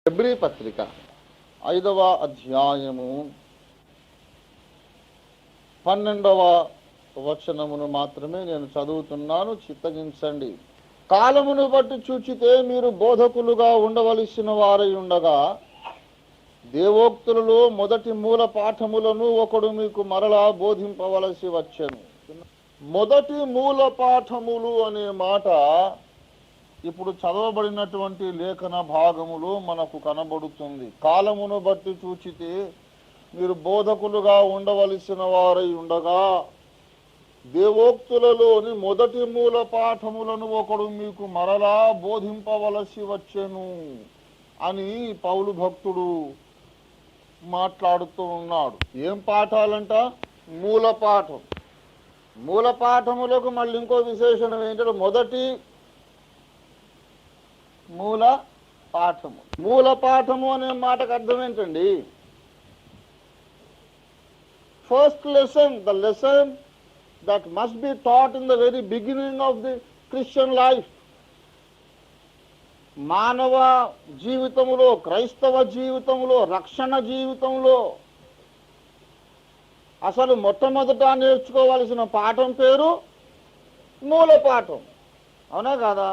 Hebrew పత్రిక 5వ అధ్యాయము 12వ వచనమును మాత్రమే నేను చదువుతున్నాను, చిత్తగించండి. కాలమును బట్టి చూచితే మీరు బోధకులుగా ఉండవలసిన వారై ఉండగా దేవోక్తులలో మొదటి మూల పాఠములను ఒకడు మీకు మరలా బోధింపవలసి వచ్చెను. మొదటి మూల పాఠములు అనే మాట ఇప్పుడు చదవబడినటువంటి లేఖన భాగములో మనకు కనబడుతుంది. కాలమును బట్టి చూచితే మీరు బోధకులుగా ఉండవలసిన వారై ఉండగా దేవోక్తులలోని మొదటి మూల పాఠములను ఒకడు మీకు మరలా బోధింపవలసి వచ్చెను అని పౌలు భక్తుడు మాట్లాడుతూ ఉన్నాడు. ఏం పాఠాలంట? మూల పాఠం. మూల పాఠములకు మళ్ళీ ఇంకో విశేషణం ఏంటంటే మొదటి మూల పాఠము. మూల పాఠము అనే మాటకు అర్థం ఏంటండి? First lesson, the lesson that must be taught in the very beginning of the Christian life. మానవ జీవితంలో, క్రైస్తవ జీవితంలో, రక్షణ జీవితంలో అసలు మొట్టమొదట నేర్చుకోవాల్సిన పాఠం పేరు మూల పాఠం. అవునా కాదా?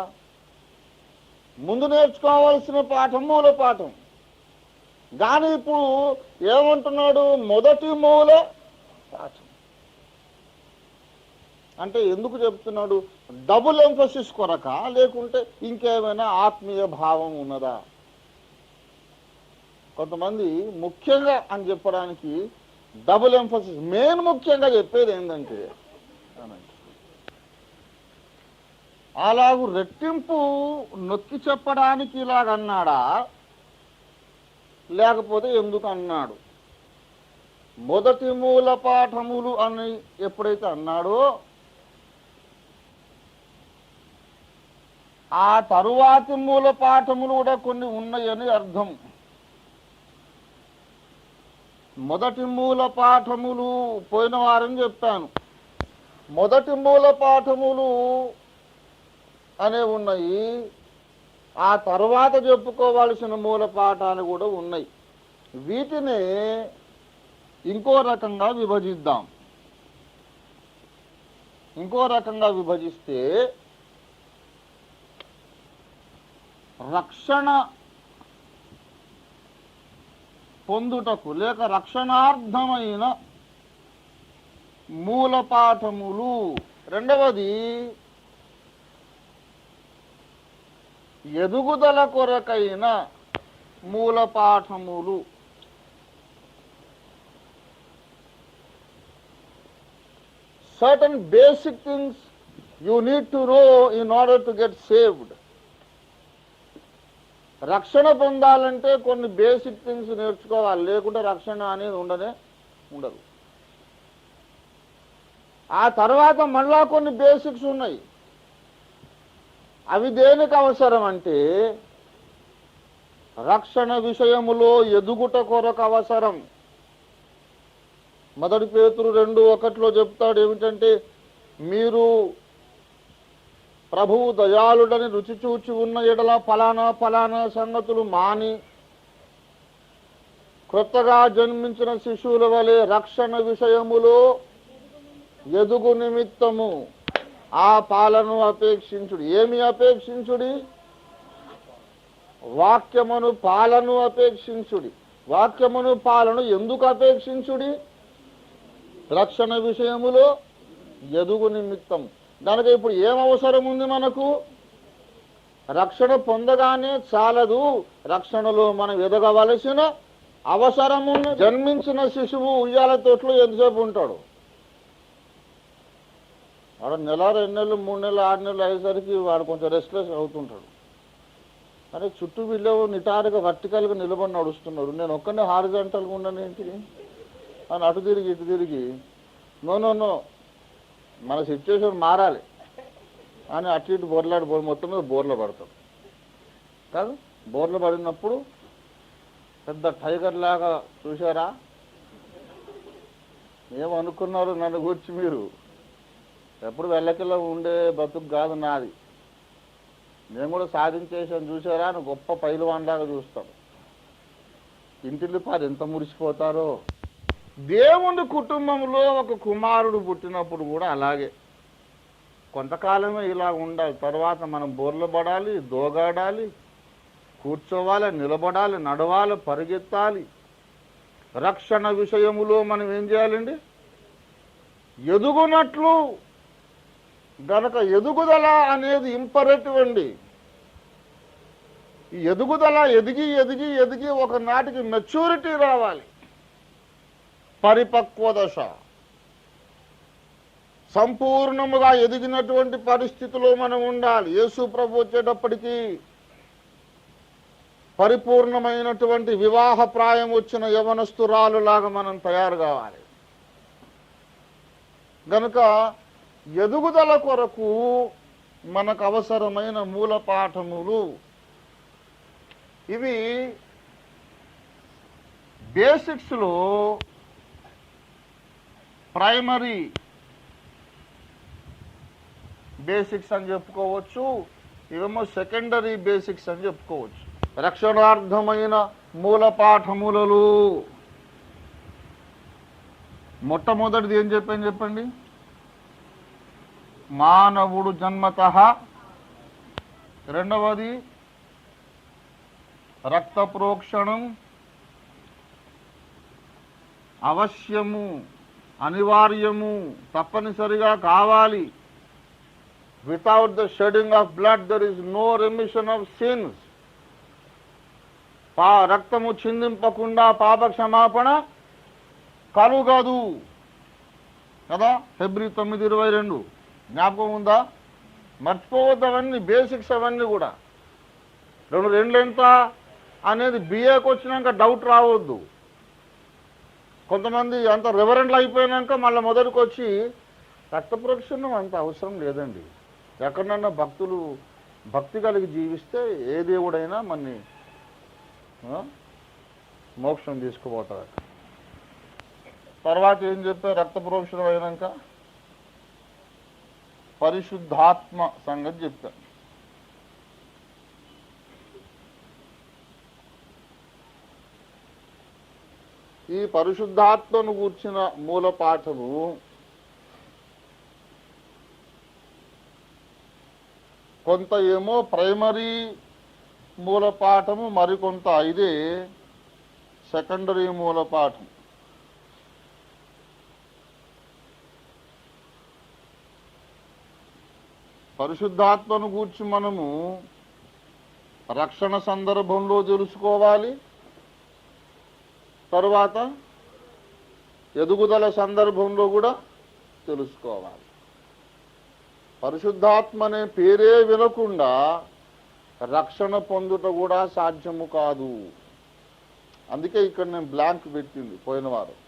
ముందు నేర్చుకోవాల్సిన పాఠం మూల పాఠం. కానీ ఇప్పుడు ఏమంటున్నాడు? మొదటి మూల పాఠం అంటే ఎందుకు చెప్తున్నాడు? డబుల్ ఎంఫసిస్ కొరక, లేకుంటే ఇంకేమైనా ఆత్మీయ భావం ఉన్నదా? కొంతమంది ముఖ్యంగా అని చెప్పడానికి డబుల్ ఎంఫసిస్, మెయిన్ ముఖ్యంగా చెప్పేది ఏంటంటే అలాగూ రెట్టింపు నొక్కి చెప్పడానికి ఇలాగన్నాడా, లేకపోతే ఎందుకు అన్నాడు? మొదటి మూల పాఠములు అని ఎప్పుడైతే అన్నాడో ఆ తరువాతి మూల పాఠములు కూడా కొన్ని ఉన్నాయని అర్థం. మొదటి మూల పాఠములు పోయిన వారని చెప్పాను. మొదటి మూల పాఠములు అనే ఉన్నాయి, ఆ తర్వాత చెప్పుకోవాల్సిన మూల పాఠాలు కూడా ఉన్నాయి. వీటిని ఇంకో రకంగా విభజిద్దాం. ఇంకో రకంగా విభజిస్తే రక్షణ పొందుటకు లేక రక్షణార్థమైన మూల పాఠములు, రెండవది ఎదుగుదల కొరకైన మూల పాఠములు. Certain basic things you need to know in order to get saved. రక్షణ పొందాలంటే కొన్ని బేసిక్ థింగ్స్ నేర్చుకోవాలి, లేకుంటే రక్షణ అనేది ఉండదు. ఆ తర్వాత మళ్ళా కొన్ని బేసిక్స్ ఉన్నాయి. అవి దేనికి అవసరం అంటే రక్షణ విషయములో ఎదుగుట కొరకు అవసరం. మొదటి పేతురు 2:1 చెప్తాడు ఏమిటంటే, మీరు ప్రభువు దయాళుడని రుచి చూచి ఉన్న ఎడల ఫలానా సంగతులు మాని క్రొత్తగా జన్మించిన శిశువుల వలె రక్షణ విషయములో ఎదుగు నిమిత్తము ఆ పాలను అపేక్షించుడి. ఏమి అపేక్షించుడి? వాక్యమును పాలను అపేక్షించుడి. వాక్యమును పాలను ఎందుకు అపేక్షించుడి? రక్షణ విషయములో ఎదుగు నిమిత్తం. దానికి ఇప్పుడు ఏం అవసరం ఉంది మనకు? రక్షణ పొందగానే చాలదు, రక్షణలో మనం ఎదగవలసిన అవసరము. జన్మించిన శిశువు ఉయ్యాల తోటలో ఎంతసేపు ఉంటాడు? వాడు నెల, 2 నెలలు, 3 నెలలు, 6 నెలలు అయ్యేసరికి వాడు కొంచెం రెస్ట్లెస్ అవుతుంటాడు. కానీ చుట్టూ వీళ్ళు నిటారుగా వర్టికల్గా నిలబడి నడుస్తున్నారు. నేను ఒక్కనే హారిజాంటల్గా ఉన్నాను ఏంటి అని అటు తిరిగి ఇటు తిరిగి, నో మన సిచ్యువేషన్ మారాలి అని అటు ఇటు మొత్తం మీద బోర్ల పడతాం కాదు. బోర్ల పడినప్పుడు పెద్ద టైగర్ లాగా చూసారా? ఏమనుకున్నారు నన్ను గురించి మీరు? ఎప్పుడు వెళ్ళకిలో ఉండే బతుకు కాదు నాది. నేను కూడా సాధించేసాను చూసారా అని గొప్ప పైలువాన్లాగా చూస్తాం. ఇంటిల్లిపారు ఎంత మురిసిపోతారో. దేవుని కుటుంబంలో ఒక కుమారుడు పుట్టినప్పుడు కూడా అలాగే కొంతకాలమే ఇలా ఉండాలి. తర్వాత మనం బోర్లు పడాలి, దోగాడాలి, కూర్చోవాలి, నిలబడాలి, నడవాలి, పరిగెత్తాలి. రక్షణ విషయములో మనం ఏం చేయాలండి? ఎదుగునట్లు. గనక ఎదుగుదల అనేది ఇంపరేటివ్ అండి. ఈ ఎదుగుదల ఎదిగి ఎదిగి ఎదిగి ఒకనాటికి మెచ్యూరిటీ రావాలి, పరిపక్వ దశ. సంపూర్ణముగా ఎదిగినటువంటి పరిస్థితిలో మనం ఉండాలి. యేసు ప్రభు వచ్చేటప్పటికీ పరిపూర్ణమైనటువంటి వివాహ ప్రాయం వచ్చిన యవనస్తురాలులాగా మనం తయారు కావాలి. గనుక ఎదుగుదల కొరకు మనకు అవసరమైన మూల పాఠములు ఇవి. బేసిక్స్లో ప్రైమరీ బేసిక్స్ అని చెప్పుకోవచ్చు, ఇవేమో సెకండరీ బేసిక్స్ అని చెప్పుకోవచ్చు. రక్షణార్థమైన మూల పాఠములలో మొట్టమొదటిది ఏం చెప్పండి? మానవుడు జన్మతః. రెండవది రక్త ప్రోక్షణం అవశ్యము, అనివార్యము, తప్పనిసరిగా కావాలి. Without the shedding of blood there is no remission of sins. రక్తము చిందింపకుండా పాప క్షమాపణ కలుగదు కదా. హెబ్రీ 9:22 జ్ఞాపకం ఉందా? మర్చిపోవద్దు అవన్నీ బేసిక్స్. అవన్నీ కూడా రెండు ఎంత అనేది బిఏకి వచ్చినాక డౌట్ రావద్దు. కొంతమంది అంత రెవరెంట్లు అయిపోయినాక మళ్ళీ మొదటికి వచ్చి రక్త ప్రోక్షణం అంత అవసరం లేదండి. ఎక్కడన్నా భక్తులు భక్తి కలిగి జీవిస్తే ఏ దేవుడైనా మన్ని మోక్షం తీసుకుపోతారు. తర్వాత ఏం చెప్పారు? రక్త ప్రోక్షణం అయినాక పరిశుద్ధాత్మ సంగతి చెప్పారు. ఈ పరిశుద్ధాత్మను కూర్చిన మూల పాఠము కొంత ఏమో ప్రైమరీ మూల పాఠము, మరికొంత ఇదే సెకండరీ మూల పాఠం. పరిశుద్ధాత్మను గూర్చి మనము రక్షణ సందర్భంలో తెలుసుకోవాలి. తరువాత ఎదుగుదల సందర్భంలో కూడా తెలుసుకోవాలి. పరిశుద్ధాత్మ అనే పేరే వినకుండా రక్షణ పొందుట కూడా సాధ్యము కాదు. అందుకే ఇక్కడ నేను బ్లాంక్ పెట్టింది పోయిన వారం.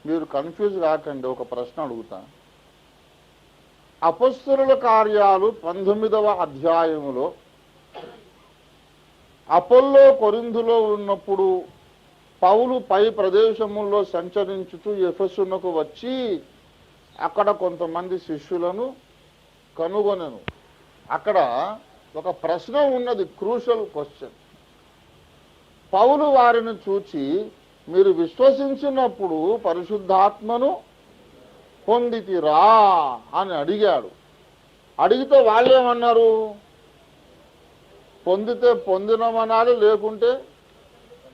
మీరు కన్ఫ్యూజ్ కాకండి. ఒక ప్రశ్న అడుగుతా. అపొస్తలుల కార్యాలు 19వ అధ్యాయములో అపోల్లో కొరింథులో ఉన్నప్పుడు పౌలు పై ప్రదేశముల్లో సంచరించుతూ ఎఫెసునకు వచ్చి అక్కడ కొంతమంది శిష్యులను కనుగొనెను. అక్కడ ఒక ప్రశ్న ఉన్నది, క్రూషల్ క్వశ్చన్. పౌలు వారిని చూచి, మీరు విశ్వసించినప్పుడు పరిశుద్ధాత్మను పొందితిరా అని అడిగాడు. అడిగితే వాళ్ళేమన్నారు? పొందితే పొందినమనాలి, లేకుంటే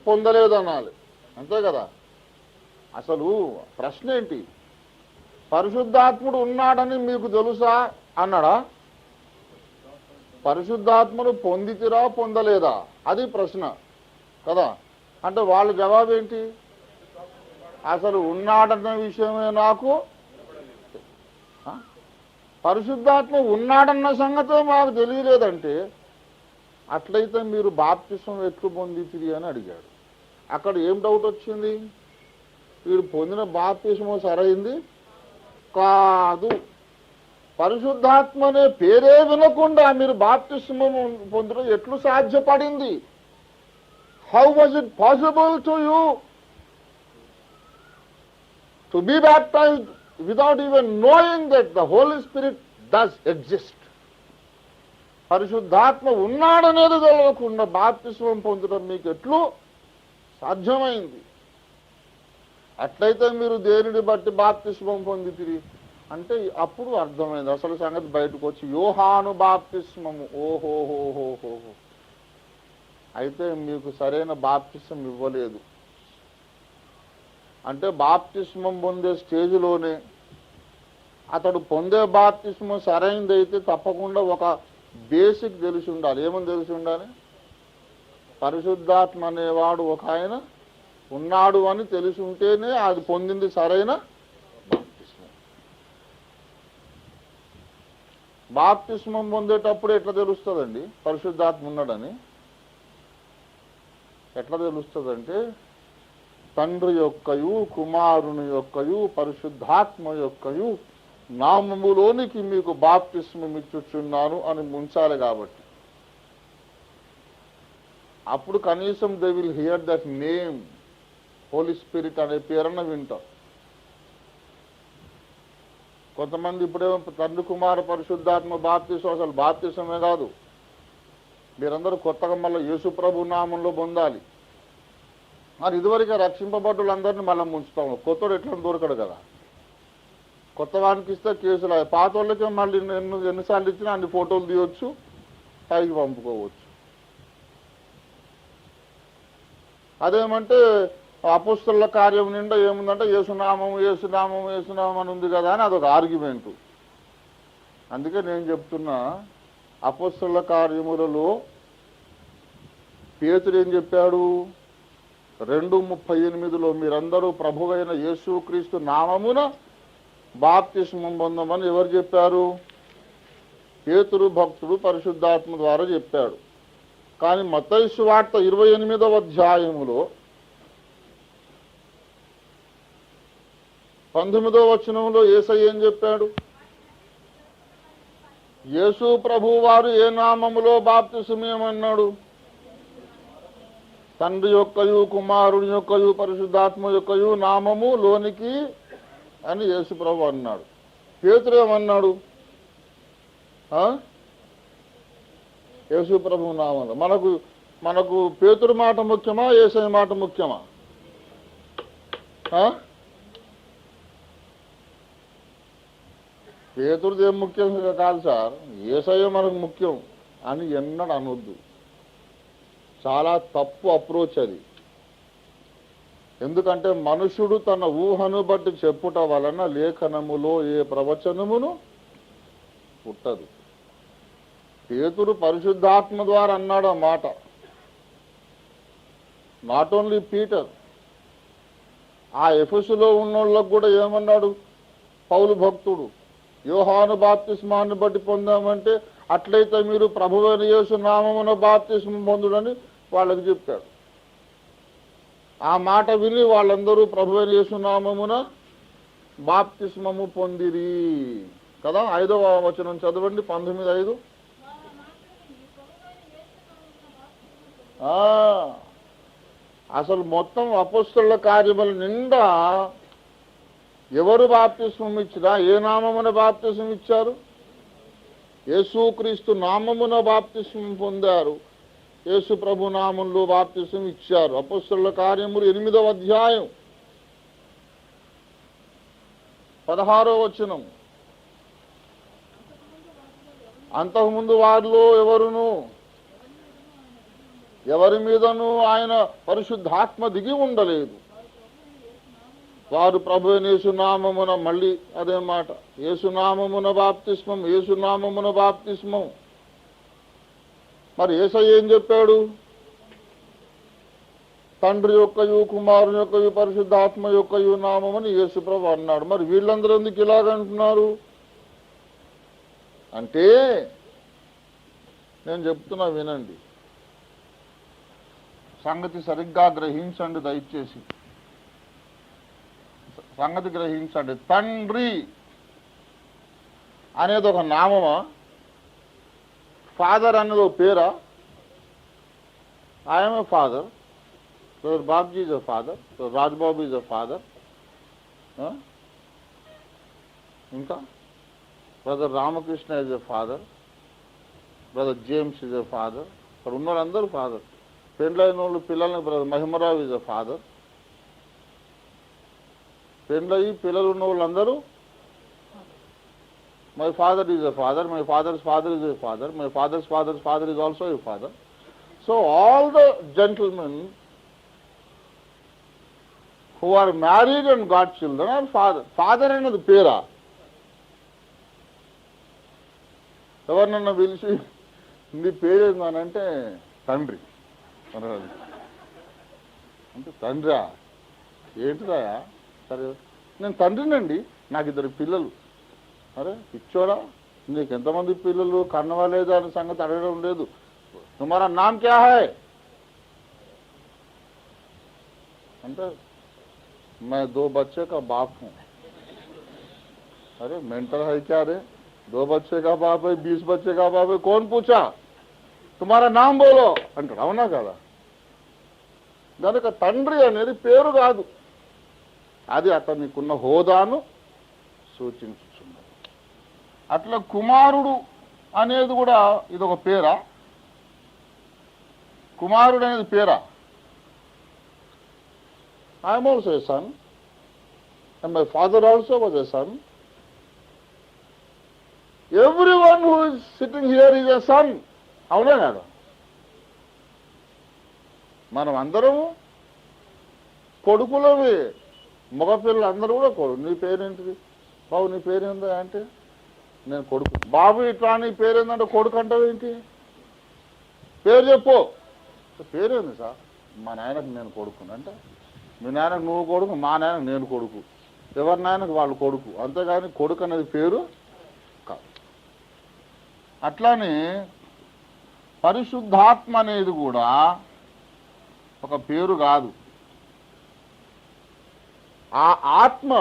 పొందలేదనాలి. అంతే కదా. అసలు ప్రశ్న ఏంటి? పరిశుద్ధాత్ముడు ఉన్నాడని మీకు తెలుసా అన్నాడా? పరిశుద్ధాత్మను పొందితిరా పొందలేదా అది ప్రశ్న కదా. అంటే వాళ్ళ జవాబు ఏంటి? అసలు ఉన్నాడన్న విషయమే నాకు, పరిశుద్ధాత్మ ఉన్నాడన్న సంగతే మాకు తెలియలేదంటే అట్లయితే మీరు బాప్తిసం ఎట్లు పొందితిరి అని అడిగాడు. అక్కడ ఏం డౌట్ వచ్చింది? వీడు పొందిన బాప్తిసమో సరైంది కాదు. పరిశుద్ధాత్మ అనే పేరే వినకుండా మీరు బాప్తిస్మం పొందడం ఎట్లు సాధ్యపడింది? How was it possible to you to be baptized without even knowing that the Holy Spirit does exist? పరిశుద్ధాత్మ ఉన్నాడనేది తెలియకుండా బాప్తిస్మం పొందడం మీకు ఎట్లు సాధ్యమైంది? అట్లయితే మీరు దేనిని బట్టి బాప్తిస్మం పొందితిరి అంటే అప్పుడు అర్థమైంది అసలు సంగతి. బయటకు వచ్చి యోహాను బాప్తిస్మము, ఓహోహోహోహో, అయితే మీకు సరైన బాప్తిస్మం ఇవ్వలేదు. అంటే బాప్తిస్మం పొందే స్టేజ్లోనే అతడు పొందే బాప్తిస్మం సరైనదైతే తప్పకుండా ఒక బేసిక్ తెలిసి ఉండాలి. ఏమని తెలిసి ఉండాలి? పరిశుద్ధాత్మ అనేవాడు ఒక ఆయన ఉన్నాడు అని తెలిసి ఉంటేనే అది పొందింది సరైన బాప్తిస్మం. బాప్తిస్మం పొందేటప్పుడు ఎట్లా తెలుస్తుందండి పరిశుద్ధాత్మ ఉన్నాడని? ఎట్లా తెలుస్తుందంటే తండ్రి యొక్కయు కుమారుని యొక్కయు పరిశుద్ధాత్మ యొక్కయు నామములోనికి మీకు బాప్తిస్మం ఇచ్చుచున్నాను అని ముంచాలి. కాబట్టి అప్పుడు కనీసం they will hear that name, Holy Spirit అనే పేరన్న వింటాం. కొంతమంది ఇప్పుడేమో తండ్రి కుమార పరిశుద్ధాత్మ బాప్తిసం, అసలు బాప్తిసమే కాదు, మీరందరూ కొత్తగా మళ్ళీ యేసుప్రభు నామంలో పొందాలి. మరి ఇదివరకే రక్షింపబడ్డలందరినీ మళ్ళీ ముంచుతాము. కొత్తడు ఎట్లా దొరకడు కదా. కొత్త వానికి ఇస్తే కేసులు, పాత వాళ్ళకే మళ్ళీ ఎన్నిసార్లు ఇచ్చినా అన్ని ఫోటోలు తీయవచ్చు, పైకి పంపుకోవచ్చు. అదేమంటే అపోస్తలుల కార్యం నిండా ఏముందంటే యేసునామం యేసునామం యేసునామం అని ఉంది కదా అని అదొక ఆర్గ్యుమెంటు. అందుకే నేను చెప్తున్నా, అపోస్తలుల కార్యములలో పేతురు ఏం చెప్పాడు? 2:38 మీరందరూ ప్రభువైన యేసుక్రీస్తు నామమున బాప్తిస్మం పొందమని ఎవరు చెప్పారు? పేతురు భక్తుడు పరిశుద్ధాత్మ ద్వారా చెప్పాడు. కానీ మత్తయి సువార్త 28వ అధ్యాయములో 19వ వచనంలో యేసయ్య ఏం చెప్పాడు? యేసు ప్రభువు వారు ఏ నామములో బాప్తిస్మమన్నాడు? తండ్రి యొక్కయు కుమారుని యొక్కయు పరిశుద్ధాత్మ యొక్కయు నామము లోనికి అని యేసు ప్రభు అన్నాడు. పేతురు ఏమన్నాడు? యేసు ప్రభు నామం. మనకు పేతురు మాట ముఖ్యమా యేసయ్య మాట ముఖ్యమా? పేతురుది ఏం ముఖ్యం కాదు సార్, యేసయ్య మనకు ముఖ్యం అని ఎన్నడూ అనొద్దు. చాలా తప్పు అప్రోచ్ అది. ఎందుకంటే మనుషుడు తన ఊహను బట్టి చెప్పుట వలన లేఖనములో ఏ ప్రవచనమును పుట్టదు. పేతురు పరిశుద్ధాత్మ ద్వారా అన్నాడు ఆ మాట. నాట్ ఓన్లీ పీటర్, ఆ ఎఫెసులో ఉన్నోళ్ళకు కూడా ఏమన్నాడు పౌలు భక్తుడు? యోహాను బాప్తిస్మాన్ని బట్టి పొందామంటే అట్లయితే మీరు ప్రభువైన యేసు నామమున బాప్తిస్మం పొందుడని వాళ్ళకి చెప్పాడు. ఆ మాట విని వాళ్ళందరూ ప్రభువైన యేసు నామమున బాప్తిస్మము పొందిరి కదా. 5వ వచనం చదవండి, 19:5. అసలు మొత్తం అపోస్తలుల కార్యముల నిండా ఎవరు బాప్తిస్మం ఇచ్చినా ఏ నామమున బాప్తిస్మం ఇచ్చారు? యేసుక్రీస్తు నామమున బాప్తిస్మం పొందారు, యేసు ప్రభు నామంలో బాప్తిస్మం ఇచ్చారు. అపోస్తలుల కార్యములు 8వ అధ్యాయం 16వ వచనం. అంతకుముందు వారిలో ఎవరి మీదను ఆయన పరిశుద్ధాత్మ దిగి ఉండలేదు. వారు ప్రభువైన యేసునామమున, మళ్ళీ అదే మాట, యేసునామమున బాప్తిస్మం, యేసునామమున బాప్తిస్మం. మరి యేసయ్య ఏం చెప్పాడు? తండ్రి యొక్కయు కుమారుని యొక్కయు పరిశుద్ధాత్మ యొక్కయు నామమని యేసు ప్రభు అన్నాడు. మరి వీళ్ళందరూ ఎందుకు ఇలాగంటున్నారు అంటే, నేను చెప్తున్నా వినండి, సంగతి సరిగ్గా గ్రహించండి దయచేసి. సంగతి గ్రహించండి. తండ్రి అనేది ఒక నామమా? ఫాదర్ అనేది ఒక పేరా? I'm a father, Babji is a father, Rajbabu is a father, ఇంకా brother Ramakrishna is a father, brother James is a father. ఇక్కడ ఉన్న వాళ్ళందరూ ఫాదర్. పెండ్లైన వాళ్ళు పిల్లల్ని brother Mahimarao is a father. పెండ్లయ్యి పిల్లలు ఉన్న వాళ్ళందరూ my father is a father, my father's father is a father, my father's father's father is also a father. So all the gentlemen who are married and got children are father. Father అనేది పేరా? ఎవరినన్నా పిలిచి నీ పేరేందనంటే తండ్రి అంటే తండ్రా ఏంటిదా? సరే నేను తండ్రినండి, నాకు 2 పిల్లలు. అరే పిచ్చోడా, నీకు ఎంతమంది పిల్లలు, కన్నవా లేదా అనే సంగతి అడగడం లేదు. తుమారా నామ్ క్యా హై అంటే मैं 2 बच्चे का बाप हूँ. अरे मेंटल है क्या रे? 2 बच्चे का बाप है, 20 बच्चे का बाप है, कौन पूछा? तुम्हारा नाम बोलो అంటాడు. అవునా కదా? దానికి తండ్రి అనేది పేరు కాదు, అది అతనికున్న హోదాను సూచించుచున్నది. అట్లా కుమారుడు అనేది కూడా ఇదొక పేరా? కుమారుడు అనేది పేరా? I am also a son, and my father also was a son. Everyone who is sitting here is a son. అవునా కాదు? మనం అందరము కొడుకులవి. మగపిల్లలు అందరూ కూడా కొడుకు. నీ పేరేంటిది బాబు? నీ పేరేందా అంటే నేను కొడుకు. బాబు ఇట్లా నీ పేరేందంటే కొడుకు అంటావు ఏంటి? పేరు చెప్పు. పేరేంది సార్? మా నాయనకు నేను కొడుకుని అంటే మీ నాయనకు నువ్వు కొడుకు, మా నాయనకు నేను కొడుకు, ఎవరి నాయనకు వాళ్ళు కొడుకు, అంతేగాని కొడుకు అనేది పేరు కాదు. అట్లానే పరిశుద్ధాత్మ అనేది కూడా ఒక పేరు కాదు. ఆ ఆత్మ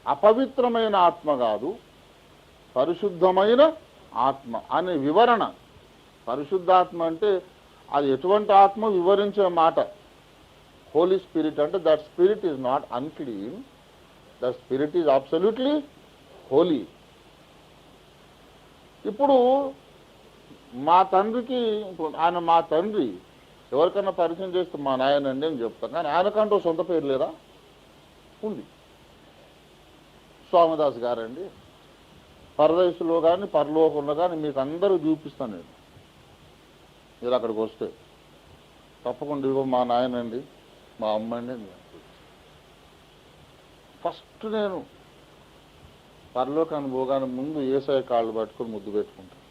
అపవిత్రమైన ఆత్మ కాదు, పరిశుద్ధమైన ఆత్మ అనే వివరణ. పరిశుద్ధాత్మ అంటే అది ఎటువంటి ఆత్మ వివరించే మాట. Holy Spirit అంటే that spirit is not unclean, that spirit is absolutely holy. ఇప్పుడు మా తండ్రికి, ఆయన మా తండ్రి ఎవరికన్నా పరిచయం చేస్తే మా నాయనండి అని చెప్తాం, కానీ ఆయనకంటూ సొంత పేరు లేదా? ఉంది. స్వామిదాస్ గారండి, పరదేశంలో కానీ పరలోకంలో కానీ మీకు అందరూ చూపిస్తాను నేను. మీరు అక్కడికి వస్తే తప్పకుండా ఇవ్వ మా నాయనండి, మా అమ్మండి. ఫస్ట్ నేను పరలోకాన్ని పోగానే ముందు ఏసఐ కాళ్ళు పట్టుకొని ముద్దు పెట్టుకుంటాను.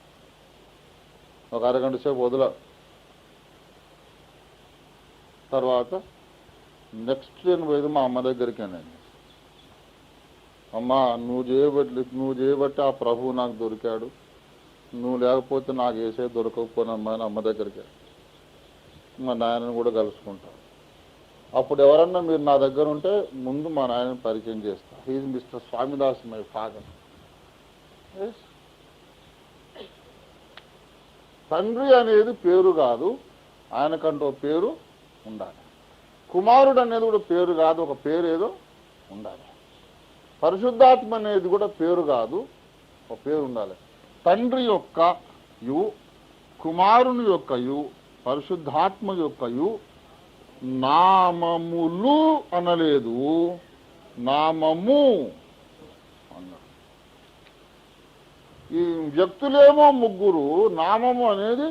ఒక అరగంట సేపు వదల. తర్వాత నెక్స్ట్ నేను పోయేది మా అమ్మ దగ్గరికేనండి. అమ్మ నువ్వు చేయబట్టి ఆ ప్రభువు నాకు దొరికాడు, నువ్వు లేకపోతే నాకు ఏసఐ దొరకకపోయినమ్మా అని అమ్మ దగ్గరికి మా నాయనని కూడా కలుసుకుంటాను. అప్పుడు ఎవరన్నా మీరు నా దగ్గర ఉంటే ముందు మా నాయనని పరిచయం చేస్తా. He's Mr Swamidas, my father. తండ్రి అనేది పేరు కాదు, ఆయనకంటూ పేరు ఉండాలి. కుమారుడు అనేది కూడా పేరు కాదు, ఒక పేరు ఏదో ఉండాలి. పరిశుద్ధాత్మ అనేది కూడా పేరు కాదు, ఒక పేరు ఉండాలి. తండ్రి యొక్క యు, కుమారుని యొక్క యు, పరిశుద్ధాత్మ యొక్క యు నామములు అనలేదు, నామము అన్నాడు. ఈ వ్యక్తులేమో 3, నామము అనేది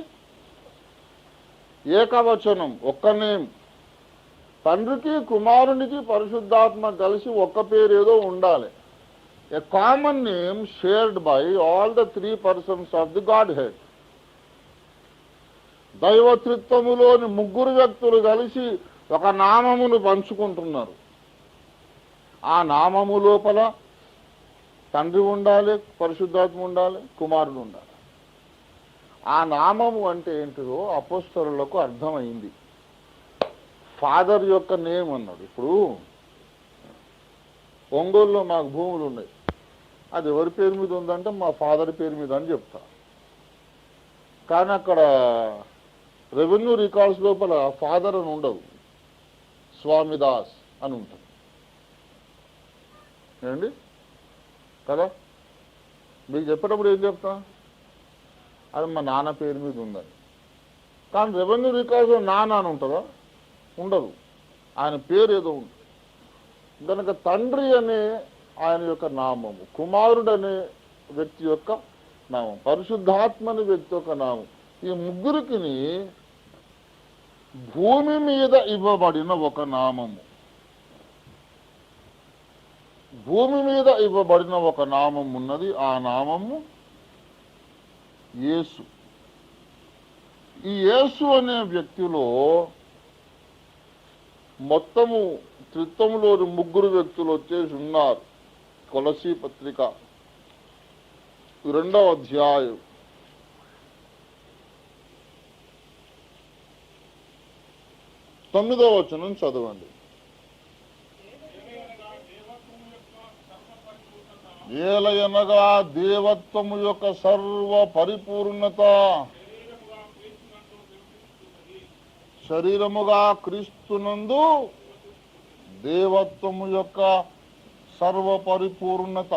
ఏకవచనం, ఒక్క నేమ్. తండ్రికి కుమారునికి పరిశుద్ధాత్మ కలిసి ఒక్క పేరు ఏదో ఉండాలి. A common name shared by all the 3 persons of the Godhead. దైవత్రిత్వములోని 3 వ్యక్తులు కలిసి ఒక నామమును పంచుకుంటున్నారు. ఆ నామము లోపల తండ్రి ఉండాలి, పరిశుద్ధాత్మ ఉండాలి, కుమారుడు ఉండాలి. ఆ నామము అంటే ఏంటిదో అపోస్తలులకు అర్థమైంది. ఫాదర్ యొక్క నేమ్ అన్నాడు. ఇప్పుడు ఒంగోలులో మాకు భూములు ఉన్నాయి, అది ఎవరి పేరు మీద ఉందంటే మా ఫాదర్ పేరు మీద అని చెప్తా. కానీ అక్కడ రెవెన్యూ రికార్డ్స్ లోపల ఫాదర్ అని ఉండవు, స్వామిదాస్ అని ఉంటుంది. ఏమండి కదా? మీకు చెప్పేటప్పుడు ఏం చెప్తా? అది మా నాన్న పేరు మీద ఉందని. కానీ రెవెన్యూ రికార్డులో నాన్న అని ఉంటుందా? ఉండదు. ఆయన పేరు ఏదో ఉంటుంది. కనుక తండ్రి అనే ఆయన యొక్క నామము, కుమారుడు అనే వ్యక్తి యొక్క నామం, పరిశుద్ధాత్మ అనే వ్యక్తి యొక్క నామం, ఈ ముగ్గురికి భూమి మీద ఇవ్వబడిన ఒక నామము, భూమి మీద ఇవ్వబడిన ఒక నామం ఉన్నది. ఆ నామము యేసు. ఈ యేసు అనే వ్యక్తిలో మొత్తము త్రిత్వములోని ముగ్గురు వ్యక్తులు వచ్చేసి ఉన్నారు. కొలసీ పత్రిక 2వ అధ్యాయం 9వ వచనం చదవండి. ఏలయనగా దేవత్వము యొక్క సర్వ పరిపూర్ణత శరీరముగా క్రీస్తునందు దేవత్వము యొక్క సర్వ పరిపూర్ణత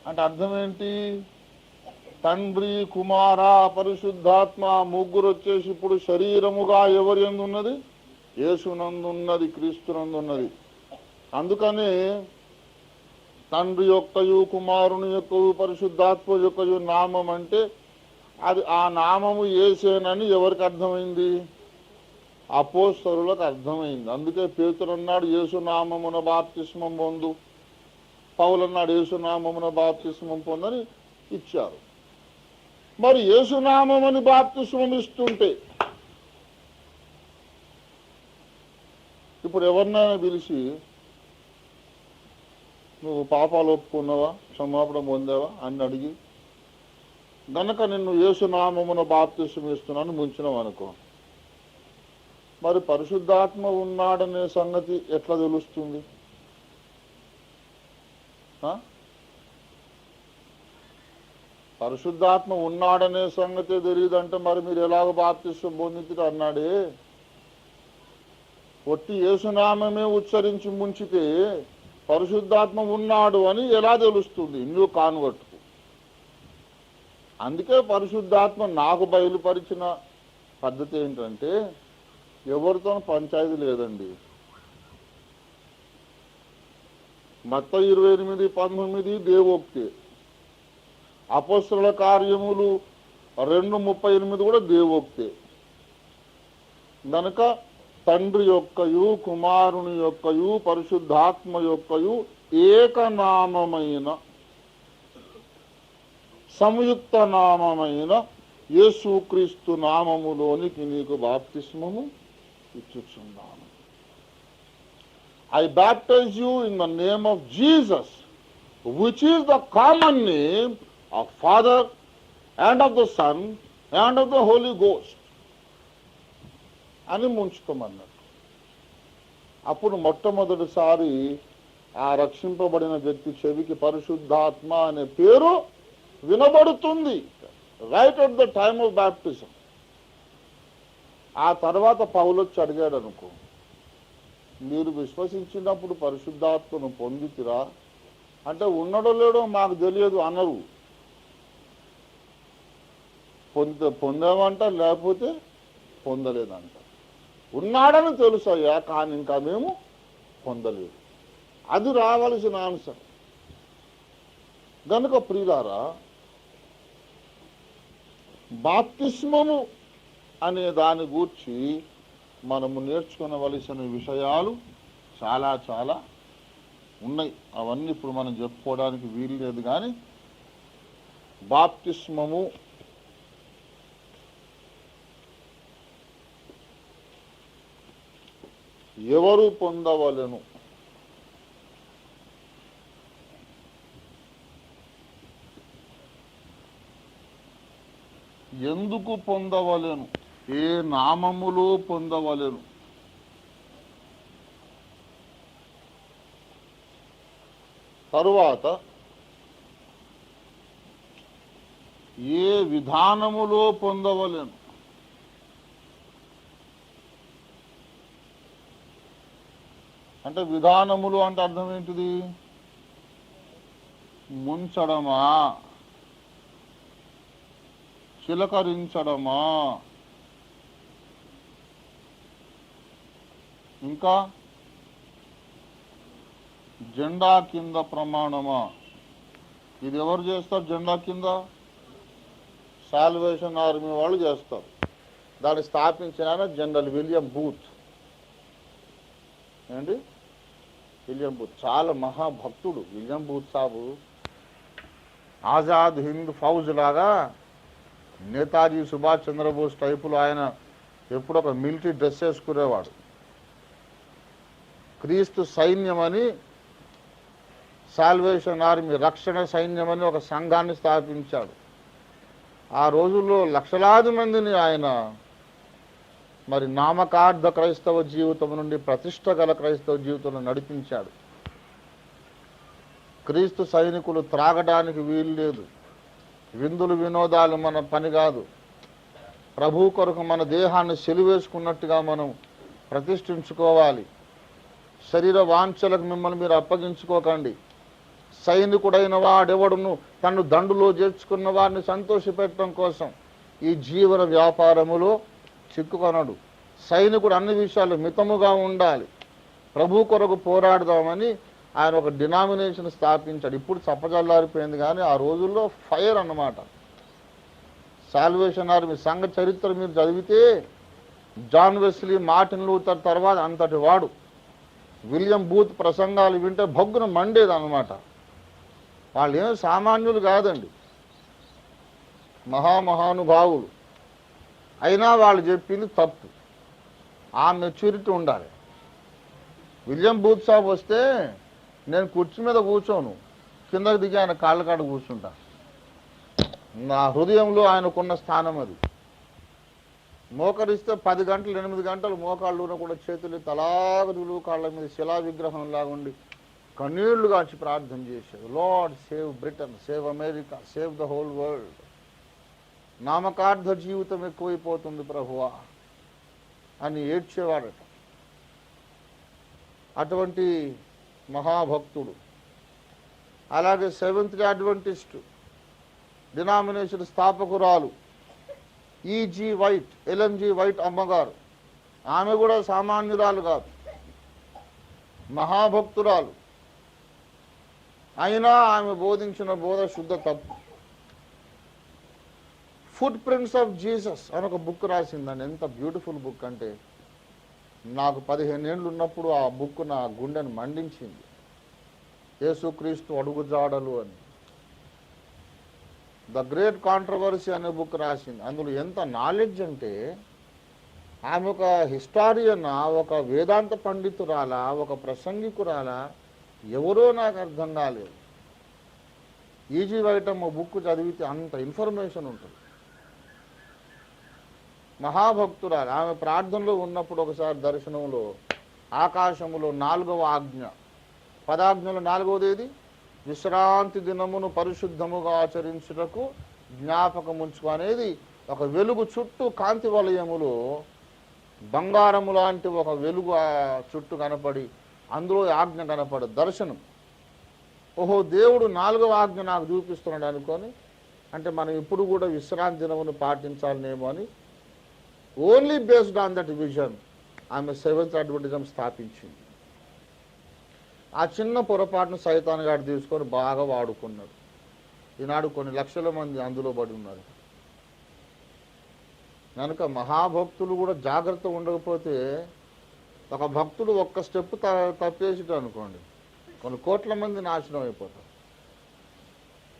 అంటే అర్థం ఏంటి? తండ్రి, కుమార, పరిశుద్ధాత్మ ముగ్గురు వచ్చేసి ఇప్పుడు శరీరముగా ఎవరి యందు ఉన్నది? యేసునందున్నది, క్రీస్తునందున్నది. అందుకనే తండ్రి యొక్కయు, కుమారుని యొక్కయు, పరిశుద్ధాత్మ యొక్కయు నామం అంటే అది ఆ నామము యేసేనని ఎవరికి అర్థమైంది? అపోస్తలులకు అర్థమైంది. అందుకే పేతురు అన్నాడు యేసునామమున బాప్తిస్మం పొందు, పౌలు అన్నాడు యేసునామమున బాప్తిస్మం పొందని ఇచ్చారు. మరి యేసునామమని బాప్తిస్మం ఇస్తుంటే ఇప్పుడు ఎవరినైనా పిలిచి నువ్వు పాపాలు ఒప్పుకున్నావా, క్షమాపణ పొందావా అని అడిగి గనక నిన్ను యేసునామమున బాప్తిస్మం ఇస్తున్నాను ముంచినావు అనుకో, మరి పరిశుద్ధాత్మ ఉన్నాడనే సంగతి ఎట్లా తెలుస్తుంది? పరిశుద్ధాత్మ ఉన్నాడనే సంగతి తెలియదంటే మరి మీరు ఎలాగో బాప్తిస్మం పొందితే అన్నాడే. ఒట్టి యేసునామమే ఉచ్చరించి ముంచితే పరిశుద్ధాత్మ ఉన్నాడు అని ఎలా తెలుస్తుంది? New convert. అందుకే పరిశుద్ధాత్మ నాకు బయలుపరిచిన పద్ధతి ఏంటంటే ఎవరితో పంచాయతీ లేదండి. మత్తయి 28:19 దేవోక్తి, అపోస్తలుల కార్యములు 2:38 కూడా దేవోక్తి. గనక తండ్రి యొక్కయు, కుమారుని యొక్కయు, పరిశుద్ధాత్మ యొక్కయు ఏకనామమైన సంయుక్త నామమైన యేసుక్రీస్తు నామములోనికి నీకు బాప్తిస్మము ఇచ్చుచున్నాను. I baptize you in the name of Jesus, which is the common name of Father and of the Son and of the Holy Ghost అని ముంచుకోమన్నాడు. అప్పుడు మొట్టమొదటిసారి ఆ రక్షింపబడిన వ్యక్తి చెవికి పరిశుద్ధాత్మ అనే పేరు వినబడుతుంది, right at the time of baptism. ఆ తర్వాత పౌలు వచ్చి అడిగాడు అనుకో, మీరు విశ్వసించినప్పుడు పరిశుద్ధాత్మను పొందితిరా అంటే ఉన్నడో లేడో మాకు తెలియదు అనరు. పొందామంట, లేకపోతే పొందలేదంట. ఉన్నాడని తెలుసయ్యా, కానీ ఇంకా మేము పొందలేదు. అది రావాల్సిన ఆన్సర్. గనుక ప్రియులారా, బాప్తిస్మము అనే దాని గూర్చి మనము నేర్చుకునవలసిన విషయాలు చాలా చాలా ఉన్నాయి. అవన్నీ ఇప్పుడు మనం చెప్పుకోవడానికి వీలు లేదు. కానీ బాప్తిస్మము ఎవరు పొందవలెను? ఎందుకు పొందవలెను? ఏ నామములో పొందవలెను? తరువాత ఏ విధానములో పొందవలెను? అంటే విధానములు అంటే అర్థం ఏంటిది? ముంచడమా, చిలకరించడమా, ఇంకా జెండా కింద ప్రమాణమా. ఇది ఎవరు చేస్తారు? జెండా కింద సాల్వేషన్ ఆర్మీ వాళ్ళు చేస్తారు. దాన్ని స్థాపించిన ఆయన జనరల్ విలియం బూత్. ఏంటి? విలియం బూత్ చాలా మహాభక్తుడు. విలియం బూత్ సాబు ఆజాద్ హింద్ ఫౌజ్ లాగా నేతాజీ సుభాష్ చంద్రబోస్ టైపులో ఆయన ఎప్పుడు ఒక మిలిటరీ డ్రెస్ వేసుకునేవాడు. క్రీస్తు సైన్యం అని, సాల్వేషన్ ఆర్మీ రక్షణ సైన్యం అని ఒక సంఘాన్ని స్థాపించాడు. ఆ రోజుల్లో లక్షలాది మందిని ఆయన మరి నామకార్థ క్రైస్తవ జీవితం నుండి ప్రతిష్ట గల క్రైస్తవ జీవితంలో నడిపించాడు. క్రీస్తు సైనికులు త్రాగడానికి వీలు లేదు, విందులు వినోదాలు మన పని కాదు. ప్రభు కొరకు మన దేహాన్ని సెలివేసుకున్నట్టుగా మనం ప్రతిష్ఠించుకోవాలి. శరీర వాంఛలకు మిమ్మల్ని మీరు అప్పగించుకోకండి. సైనికుడైన వాడెవడును తను దండులో చేర్చుకున్న వారిని సంతోషపెట్టడం కోసం ఈ జీవన వ్యాపారములో చిక్కుకొనడు. సైనికుడు అన్ని విషయాలు మితముగా ఉండాలి. ప్రభు కొరకు పోరాడదామని ఆయన ఒక డినామినేషన్ స్థాపించాడు. ఇప్పుడు చప్పజల్లారిపోయింది, కానీ ఆ రోజుల్లో ఫైర్ అన్నమాట. సాల్వేషన్ ఆర్మీ సంఘ చరిత్ర మీరు చదివితే జాన్ వెస్లీ, మార్టిన్ లూథర్ తర్వాత అంతటి వాడు. విలియం బూత్ ప్రసంగాలు వింటే భగ్గున మండేది అన్నమాట. వాళ్ళు ఏం సామాన్యులు కాదండి, మహామహానుభావులు. అయినా వాళ్ళు చెప్పింది తప్పు. ఆ మెచ్యూరిటీ ఉండాలి. విలియం బూత్ సాబ్ వస్తే నేను కుర్చీ మీద కూర్చోను, కిందకి దిగి ఆయన కాళ్ళ కాడ కూర్చుంటా. నా హృదయంలో ఆయనకున్న స్థానం అది. మోకరిస్తే 10 గంటలు 8 గంటలు మోకాళ్ళున కూడా చేతులు తలాగదులు కాళ్ళ మీద శిలా విగ్రహం లాగుండి కన్నీళ్లు కాచి ప్రార్థన చేశాడు. Lord save Britain, save America, save the whole world. నామకార్థ జీవితం ఎక్కువైపోతుంది ప్రభువా అని ఏడ్చేవాడట. అటువంటి మహాభక్తుడు. అలాగే సెవెంత్ డే అడ్వెంటిస్ట్ డినామినేషన్ స్థాపకురాలు ఈజీ వైట్, ఎల్ఎన్జీ వైట్ అమ్మగారు. ఆమె కూడా సామాన్యురాలు కాదు, మహాభక్తురాలు. అయినా ఆమె బోధించిన బోధ శుద్ధ తప్పు. ఫుట్ ప్రింట్స్ ఆఫ్ జీసస్ అని ఒక బుక్ రాసిందండి. ఎంత బ్యూటిఫుల్ బుక్ అంటే, నాకు 15 ఏళ్ళు ఉన్నప్పుడు ఆ బుక్ నా గుండెను మండించింది. యేసుక్రీస్తు అడుగుజాడలు అని. ద గ్రేట్ కాంట్రవర్సీ అనే బుక్ రాసింది. అందులో ఎంత నాలెడ్జ్ అంటే, ఆమె ఒక హిస్టారియనా, ఒక వేదాంత పండితురాలా, ఒక ప్రసంగికురాలా, ఎవరో నాకు అర్థం కాలేదు. ఈజీ వైట్ అమ్మ బుక్ చదివితే అంత ఇన్ఫర్మేషన్ ఉంటుంది. మహాభక్తురాలు. ఆమె ప్రార్థనలో ఉన్నప్పుడు ఒకసారి దర్శనంలో ఆకాశములో 4వ ఆజ్ఞ, 10 ఆజ్ఞలు 4వది ఏది? విశ్రాంతి దినమును పరిశుద్ధముగా ఆచరించుటకు జ్ఞాపకముంచుకో అనేది ఒక వెలుగు చుట్టూ కాంతి వలయములో బంగారము లాంటి ఒక వెలుగు ఆ చుట్టూ కనపడి అందులో ఆజ్ఞ కనపడు దర్శనం. ఓహో, దేవుడు 4వ ఆజ్ఞ నాకు చూపిస్తున్నాడు అనుకొని, అంటే మనం ఇప్పుడు కూడా విశ్రాంతి దినమును పాటించాలనేమో అని only based on that vision ఆమె సెవెంత్ అడ్వెంటిజం స్థాపించింది. ఆ చిన్న పొరపాటును సైతాన్ గారు తీసుకొని బాగా వాడుకున్నాడు. ఈనాడు కొన్ని లక్షల మంది అందులో పడి ఉన్నారు. కనుక మహాభక్తులు కూడా జాగ్రత్త ఉండకపోతే, ఒక భక్తుడు ఒక్క స్టెప్ తప్పేసిట అనుకోండి, కొన్ని కోట్ల మంది నాశనం అయిపోతారు.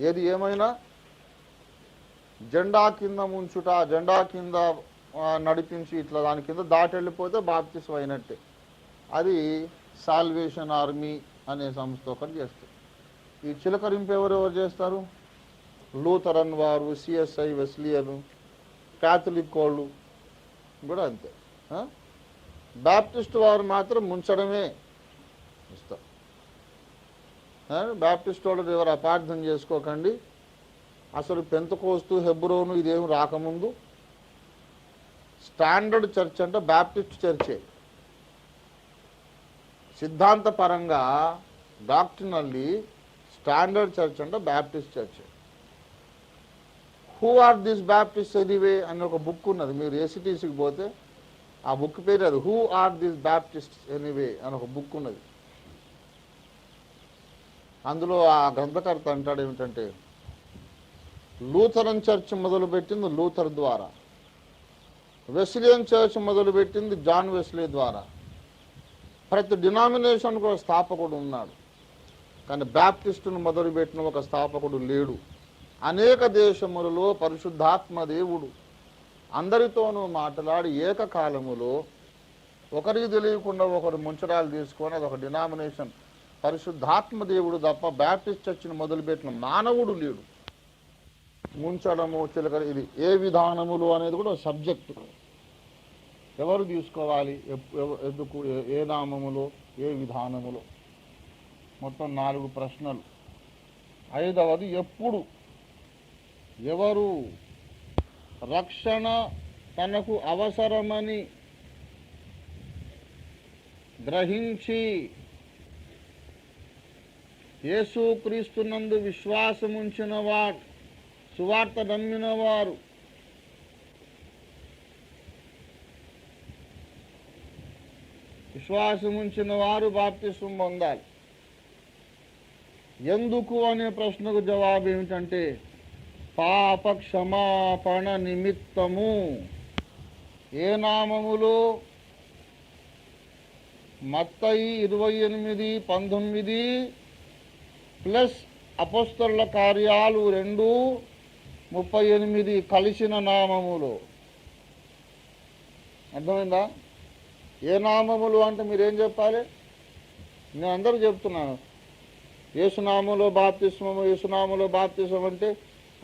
ఏది ఏమైనా జెండా కింద ముంచుట, జెండా కింద నడిపించి ఇట్లా దాని కింద దాటి వెళ్ళిపోతే బాప్తిసం అయినట్టే. అది సాల్వేషన్ ఆర్మీ అనే సంస్థ ఒకటి చేస్తారు. ఈ చిలకరింపు ఎవరెవరు చేస్తారు? లూథరన్ వారు, సిఎస్ఐ వెస్లియను, క్యాథలిక్ వాళ్ళు కూడా అంతే. బ్యాప్టిస్ట్ వారు మాత్రం ముంచడమే ఇస్తారు. బ్యాప్టిస్ట్ వాళ్ళు ఎవరు అపార్థం చేసుకోకండి. అసలు పెంతకోస్తు, హెబ్రోను ఇదేమి రాకముందు స్టాండర్డ్ చర్చ్ అంటే బ్యాప్టిస్ట్ చర్చే. సిద్ధాంతపరంగా డాక్ట్రినల్లీ స్టాండర్డ్ చర్చ్ అంటే Baptist church. Who are this Baptist anyway అని ఒక బుక్ ఉన్నది. మీరు ఏసీటీసీకి పోతే ఆ బుక్ పేరు అది, who are this Baptist anyway అని ఒక బుక్ ఉన్నది. అందులో ఆ గ్రంథకర్త అంటాడు ఏమిటంటే, లూథరన్ చర్చ్ మొదలుపెట్టింది లూథర్ ద్వారా, వెస్లియన్ చర్చ్ మొదలుపెట్టింది జాన్ వెస్లీ ద్వారా. ప్రతి డినామినేషన్కు ఒక స్థాపకుడు ఉన్నాడు, కానీ బ్యాప్టిస్టును మొదలుపెట్టిన ఒక స్థాపకుడు లేడు. అనేక దేశములలో పరిశుద్ధాత్మ దేవుడు అందరితోనూ మాట్లాడి ఏకకాలములో ఒకరికి తెలియకుండా ఒకరు ముంచడాలు తీసుకొని అదొక డినామినేషన్. పరిశుద్ధాత్మ దేవుడు తప్ప బ్యాప్టిస్ట్ చర్చిని మొదలుపెట్టిన మానవుడు లేడు. ముంచడము చిలకడ ఇది ఏ విధానములు అనేది కూడా సబ్జెక్టు. ఎవరు తీసుకోవాలి, ఎందుకు, ఏ నామములో, ఏ విధానములో, మొత్తం 4 ప్రశ్నలు. 5వది ఎప్పుడు, ఎవరు రక్షణ తనకు అవసరమని గ్రహించి యేసుక్రీస్తునందు విశ్వాసముంచిన వారు, సువార్త నమ్మిన వారు విశ్వాసముంచిన వారు బాప్తిసం పొందాలి. ఎందుకు అనే ప్రశ్నకు జవాబు ఏమిటంటే, పాప క్షమాపణ నిమిత్తము. ఏ నామములో? మత్తయి 28:19 ప్లస్ అపోస్తలుల కార్యాలు 2:38 కలిసిన నామములో. అర్థమైందా? ఏ నామములు అంటే మీరేం చెప్పాలి? నేను అందరూ చెప్తున్నాను, యేసునామములో బాప్తిస్మము, యేసునామములో బాప్తిస్మం అంటే.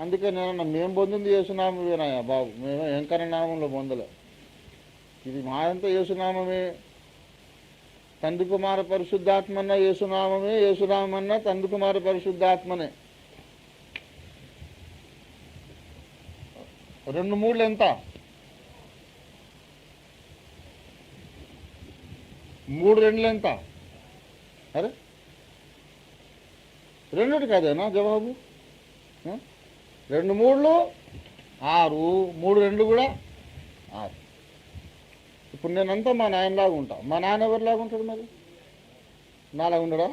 అందుకే నేను మేము పొందింది యేసునామమేనాయా బాబు, మేము ఎంకర నామంలో పొందలే. ఇది మా అంతా యేసునామమే. తండ్రి కుమార పరిశుద్ధాత్మన్న యేసునామమే, యేసునామన్న తండ్రి కుమార పరిశుద్ధాత్మనే. 2 3 ఎంత? 3 2 ఎంత? అరే 2 కాదేనా జవాబు? 2 3 6, 3 2 కూడా 6. ఇప్పుడు నేనంతా మా నాయనలాగా ఉంటా. మా నాన్న ఎవరిలాగా ఉంటాడు మరి? నాలాగా ఉండడా?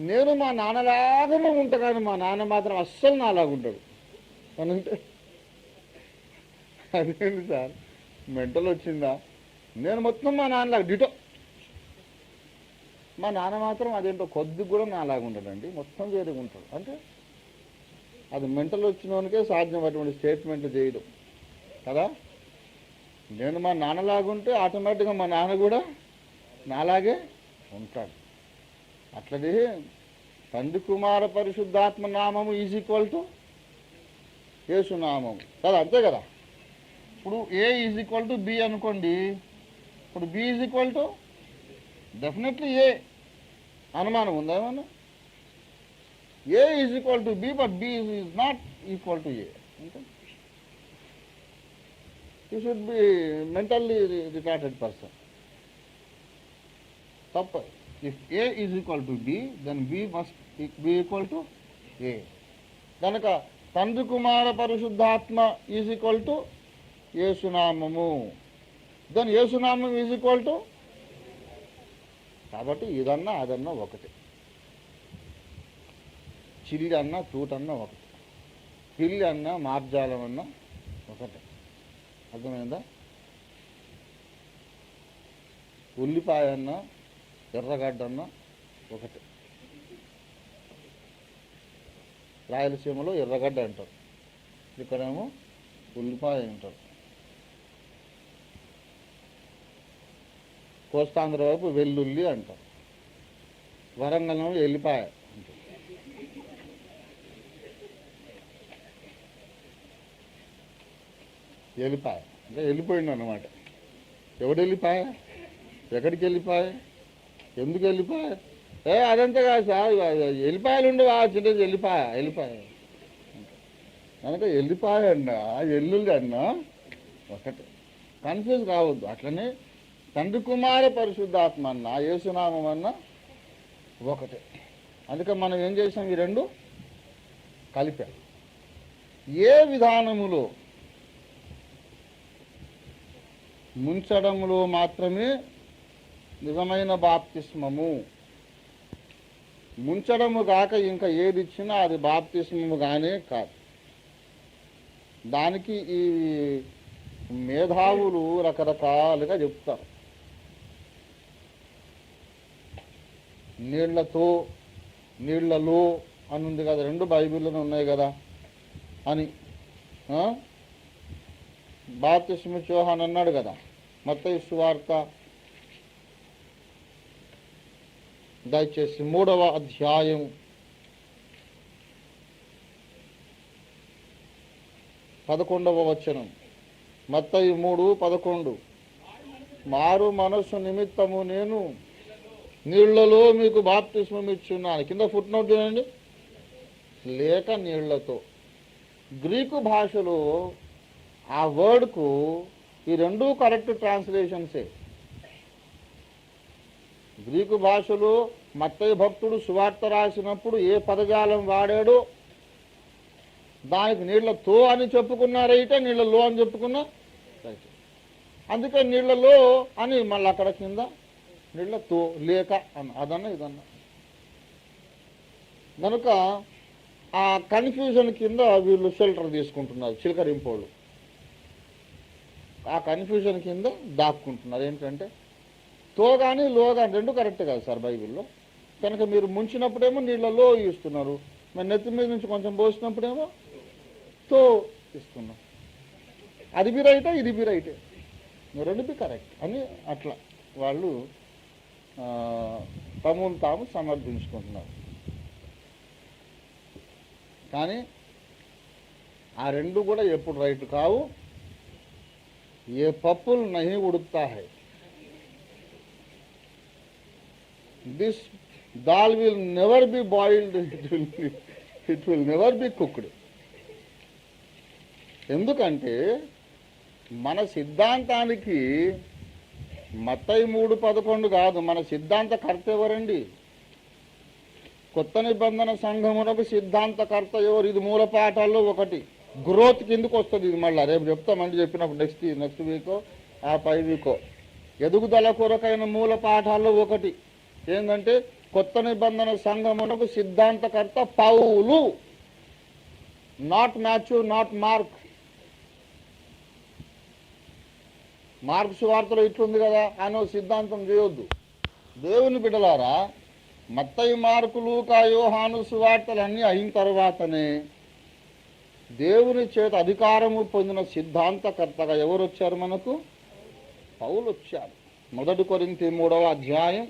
నేను మా నాన్నలాగానే ఉంటా, కానీ మా నాన్న మాత్రం అస్సలు నాలాగా ఉంటాడు అని అంటే అదేంటి సార్, మెంటల్ వచ్చిందా? నేను మొత్తం మా నాన్నలాగా డిటో. మా నాన్న మాత్రం అదేంటో కొద్దిగా కూడా నాలాగా ఉంటాడండి, మొత్తం వేరేగా ఉంటాడు. అంటే అది మెంటల్ వచ్చినోనికే సాధ్యం అటువంటి స్టేట్మెంట్లు చేయడం కదా. నేను మా నాన్నలాగుంటే ఆటోమేటిక్గా మా నాన్న కూడా నాలాగే ఉంటాడు. అట్లది తండ్రి కుమార పరిశుద్ధాత్మ నామము ఈజ్ ఈక్వల్ టు యేసునామము కదా, అంతే కదా. ఇప్పుడు A is equal to B అనుకోండి. ఇప్పుడు B is equal to definitely A. అనుమానం ఉందా ఏమన్నా? A is equal to B, but B is not equal to A. అంటే you should be mentally retarded person. తప్ప. If A is equal to B, then B must be equal to A. కనుక తండ్రి కుమార పరిశుద్ధాత్మ is equal to యేసునామము, then యేసునామం is equal to. కాబట్టి ఇదన్నా అదన్నా ఒకటే, చిల్లి అన్నా తూటన్నా ఒకటే, పిల్లి అన్నా మార్జాలం అన్నా ఒకటే. అర్థమైందా? ఉల్లిపాయ అన్నా ఎర్రగడ్డ అన్నా ఒకటే. రాయలసీమలో ఎర్రగడ్డ అంటారు, ఇక్కడేమో ఉల్లిపాయ అంటారు. కోస్తాంధ్ర వైపు వెల్లుల్లి అంటారు, వరంగల్ ఎల్లిపాయ అంటారు. ఎల్లిపాయ అంటే వెళ్ళిపోయిండు అన్నమాట. ఎవడు వెళ్ళిపాయ? ఎక్కడికి వెళ్ళిపాయ? ఎందుకు వెళ్ళిపాయ? అదంతా కాదు సార్, ఎల్లిపాయలు ఉండవా? చిన్నది వెళ్ళిపాయ కనుక వెళ్ళిపాయ అన్నా ఎల్లుల్లి అన్నా ఒకటే, కన్ఫ్యూజ్ కావద్దు. అట్లనే తండ్రి కుమార పరిశుద్ధాత్మ అన్నా యేసునామం అన్నా ఒకటే. అందుకే మనం ఏం చేసాం, ఈ 2 కలిపాం. ఏ విధానములో? ముంచడములో మాత్రమే నిజమైన బాప్తిస్మము. ముంచడము కాక ఇంకా ఏది ఇచ్చినా అది బాప్తిస్మము గానే కాదు. దానికి ఈ మేధావులు రకరకాలుగా చెప్తారు. నీళ్లతో, నీళ్లలో అని ఉంది కదా, రెండు బైబిల్లోనే ఉన్నాయి కదా అని. బాప్తిస్మ యోహాను అన్నాడు కదా, మత్తయి సువార్త దయచేసి 3వ అధ్యాయం 11వ వచనం. మత్తయి 3:11. మారు మనస్సు నిమిత్తము నేను నీళ్లలో మీకు బాప్తిస్మం ఇచ్చున్నాను. కింద ఫుట్ నోట్ చూడండి, లేక నీళ్లతో. గ్రీకు భాషలో ఆ వర్డ్కు ఈ రెండూ కరెక్ట్ ట్రాన్స్లేషన్సే. గ్రీకు భాషలో మత్తయి భక్తుడు సువార్త రాసినప్పుడు ఏ పదజాలం వాడాడో దానికి నీళ్లతో అని చెప్పుకున్నారైతే నీళ్లలో అని చెప్పుకున్నా. అందుకే నీళ్లలో అని మళ్ళీ అక్కడ కింద నీళ్లతో లేక అన్న, అదన్నా ఇదన్నా. కనుక ఆ కన్ఫ్యూజన్ కింద వీళ్ళు షెల్టర్ తీసుకుంటున్నారు, చిలకరింపోళ్ళు. ఆ కన్ఫ్యూజన్ కింద దాక్కుంటున్నారు. ఏంటంటే తో కానీ లో కానీ రెండు కరెక్ట్ కాదు సార్ బైబిల్లో. కనుక మీరు ముంచినప్పుడేమో నీళ్ళలో ఇస్తున్నారు, మరి నెత్తి మీద నుంచి కొంచెం పోసినప్పుడేమో తో ఇస్తున్నాం. అది బి రైటే, ఇది బి రైటే, రెండు బి కరెక్ట్ అని అట్లా వాళ్ళు తమను తాము సమర్థించుకుంటున్నారు. కానీ ఆ రెండు కూడా ఎప్పుడు రైట్ కావు. ఏ పప్పులు నహి ఉడుకుతా high, this dal will never be boiled, it will never be cooked. ఎందుకంటే మన సిద్ధాంతానికి మత్తయి 3:11 కాదు, మన సిద్ధాంతకర్త ఎవరండి? కొత్త నిబంధన సంఘమునకు సిద్ధాంతకర్త ఎవరు? ఇది మూల పాఠాల్లో ఒకటి. గ్రోత్ కిందకు వస్తుంది ఇది. మళ్ళీ రేపు చెప్తామండి, చెప్పినప్పుడు నెక్స్ట్ వీకో ఆ పై వీకో. ఎదుగుదల కొరకైన మూల పాఠాల్లో ఒకటి ఏంటంటే కొత్త నిబంధన సంఘమునకు సిద్ధాంతకర్త పౌలు, not Matthew, not Mark. Mark సువార్తలో ఇట్లుంది కదా అని సిద్ధాంతం చేయొద్దు. దేవుని బిడ్డలారా, మత్తయి, మార్కు, లూకా, యోహాను సువార్తలు అన్నీ అయిన తర్వాతనే దేవుని చేత అధికారము పొందిన సిద్ధాంతకర్తగా ఎవరు వచ్చారు? మనకు పౌలు వచ్చారు. 1 కొరింథీ 3వ అధ్యాయం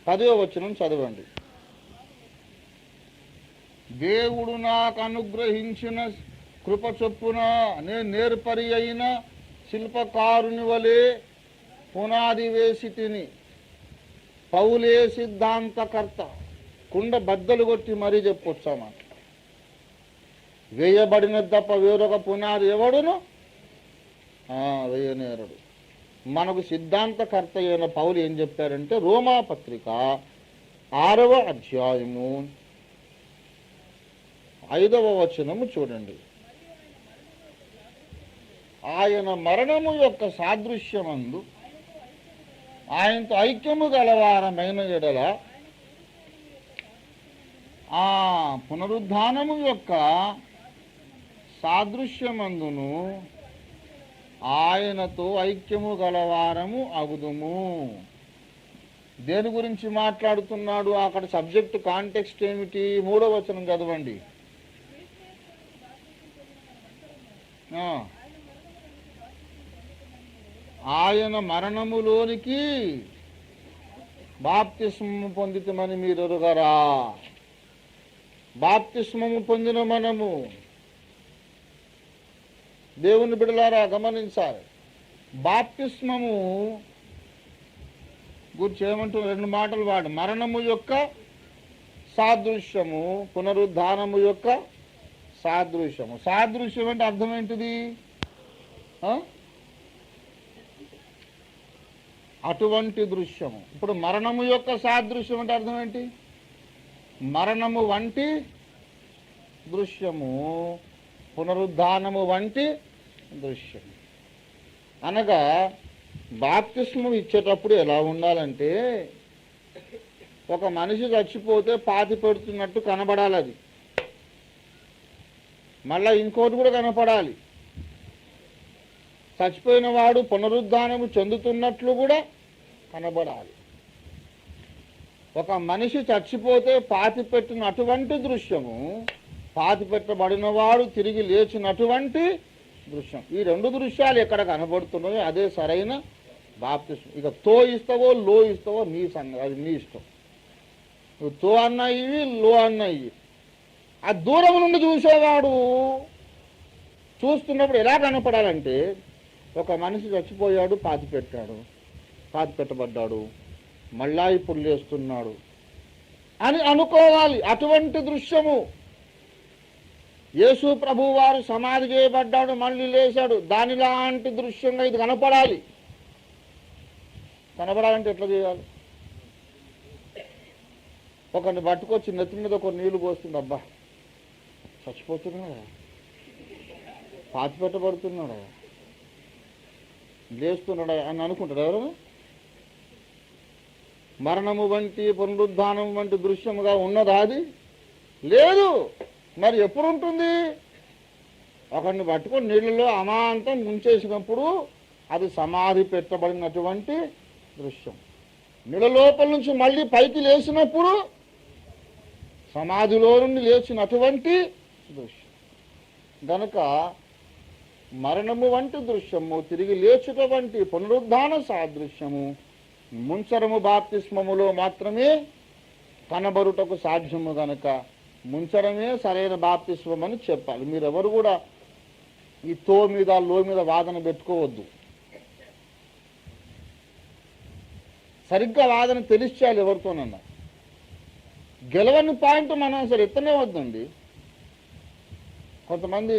10వ వచనం చదవండి. దేవుడు నాకు అనుగ్రహించిన కృప చొప్పున నేను నేర్పరి అయిన శిల్పకారుని వలె పునాది వేసి తిని, పౌలే సిద్ధాంతకర్త. కుండ బద్దలు కొట్టి మరీ చెప్పొచ్చామాట. వేయబడిన తప్ప వేరొక పునాది ఎవడును వేయనేరుడు. మనకు సిద్ధాంతకర్త అయిన పౌలు ఏం చెప్పారంటే, రోమా పత్రిక 6వ అధ్యాయము 5వ వచనము చూడండి. ఆయన మరణము యొక్క సాదృశ్యమందు ఆయనతో ఐక్యము గలవారమైన ఎడల ఆ పునరుద్ధానము యొక్క సాదృశ్యమందును ఆయనతో ఐక్యము గలవారము అగుదుము. దేని గురించి మాట్లాడుతున్నాడు? అక్కడ సబ్జెక్ట్ కాంటెక్స్ట్ ఏమిటి? 3వ వచనం చదవండి. ఆయన మరణములోనికి బాప్తిస్మము పొందితమని మీరు ఎరుగరా? బాప్తిస్మము పొందిన మనము దేవుని బిడలారా గమనించాలి. బాప్తిస్మము గురించి ఏమంటున్న 2 మాటలు వాడు. మరణము యొక్క సాదృశ్యము, పునరుద్ధానము యొక్క సాదృశ్యము. సాదృశ్యం అంటే అర్థం ఏంటిది? అటువంటి దృశ్యము. ఇప్పుడు మరణము యొక్క సాదృశ్యం అంటే అర్థం ఏంటి? మరణము వంటి దృశ్యము, పునరుద్ధానము వంటి దృశ్యం. అనగా బాప్తిస్మం ఇచ్చేటప్పుడు ఎలా ఉండాలంటే, ఒక మనిషి చచ్చిపోతే పాతి పెడుతున్నట్టు కనబడాలి, అది మళ్ళా ఇంకోటి కూడా కనపడాలి. చచ్చిపోయిన వాడు పునరుద్ధానము చెందుతున్నట్లు కూడా కనబడాలి. ఒక మనిషి చచ్చిపోతే పాతి పెట్టినటువంటి దృశ్యము, పాతి పెట్టబడిన వాడు తిరిగి లేచినటువంటి దృశ్యం, ఈ రెండు దృశ్యాలు ఎక్కడ కనబడుతున్నాయో అదే సరైన బాప్తిస్మం. ఇక తో ఇస్తావో లో ఇస్తావో నీ సంగతి, అది నీ ఇష్టం. నువ్వు తో అన్న ఇవి, లో అన్న ఇవి. ఆ దూరం నుండి చూసేవాడు చూస్తున్నప్పుడు ఎలా కనపడాలంటే, ఒక మనిషి చచ్చిపోయాడు, పాతి పెట్టబడ్డాడు, మళ్ళా ఇప్పుడు లేస్తున్నాడు అని అనుకోవాలి. అటువంటి దృశ్యము. యేసు ప్రభు వారు సమాధి చేయబడ్డాడు, మళ్ళీ లేచాడు, దానిలాంటి దృశ్యంగా ఇది కనపడాలి. కనపడాలంటే ఎట్లా చేయాలి? ఒకరిని పట్టుకొచ్చి నెత్తి మీద ఒక నీళ్లు పోస్తుంది, అబ్బా చచ్చిపోతున్నాడా, పాతి పెట్టబడుతున్నాడా, లేస్తున్నాడా అని అనుకుంటాడు ఎవరు? మరణము వంటి పునరుద్ధానం వంటి దృశ్యముగా ఉన్నదా అది? లేదు. మరి ఎప్పుడు ఉంటుంది? ఒకరిని పట్టుకొని నీళ్ళలో అమాంతం ముంచేసినప్పుడు అది సమాధి పెట్టబడినటువంటి దృశ్యం. నీళ్ళ లోపల నుంచి మళ్ళీ పైకి లేచినప్పుడు సమాధిలో నుండి లేచినటువంటి దృశ్యం. కనుక మరణము వంటి దృశ్యము, తిరిగి లేచుట వంటి పునరుద్ధాన సాదృశ్యము ముంచరము బాప్తిస్మములో మాత్రమే కనబరుటకు సాధ్యము. గనక ముంచడమే సరైన బాప్తిస్మం అని చెప్పాలి. మీరెవరు కూడా ఈ తో మీద లో మీద వాదన పెట్టుకోవద్దు. సరిగ్గా వాదన తెలిసేయాలి ఎవరితోనన్నా. గెలవని పాయింట్ మనం అసలు ఎత్తనే వద్దండి. కొంతమంది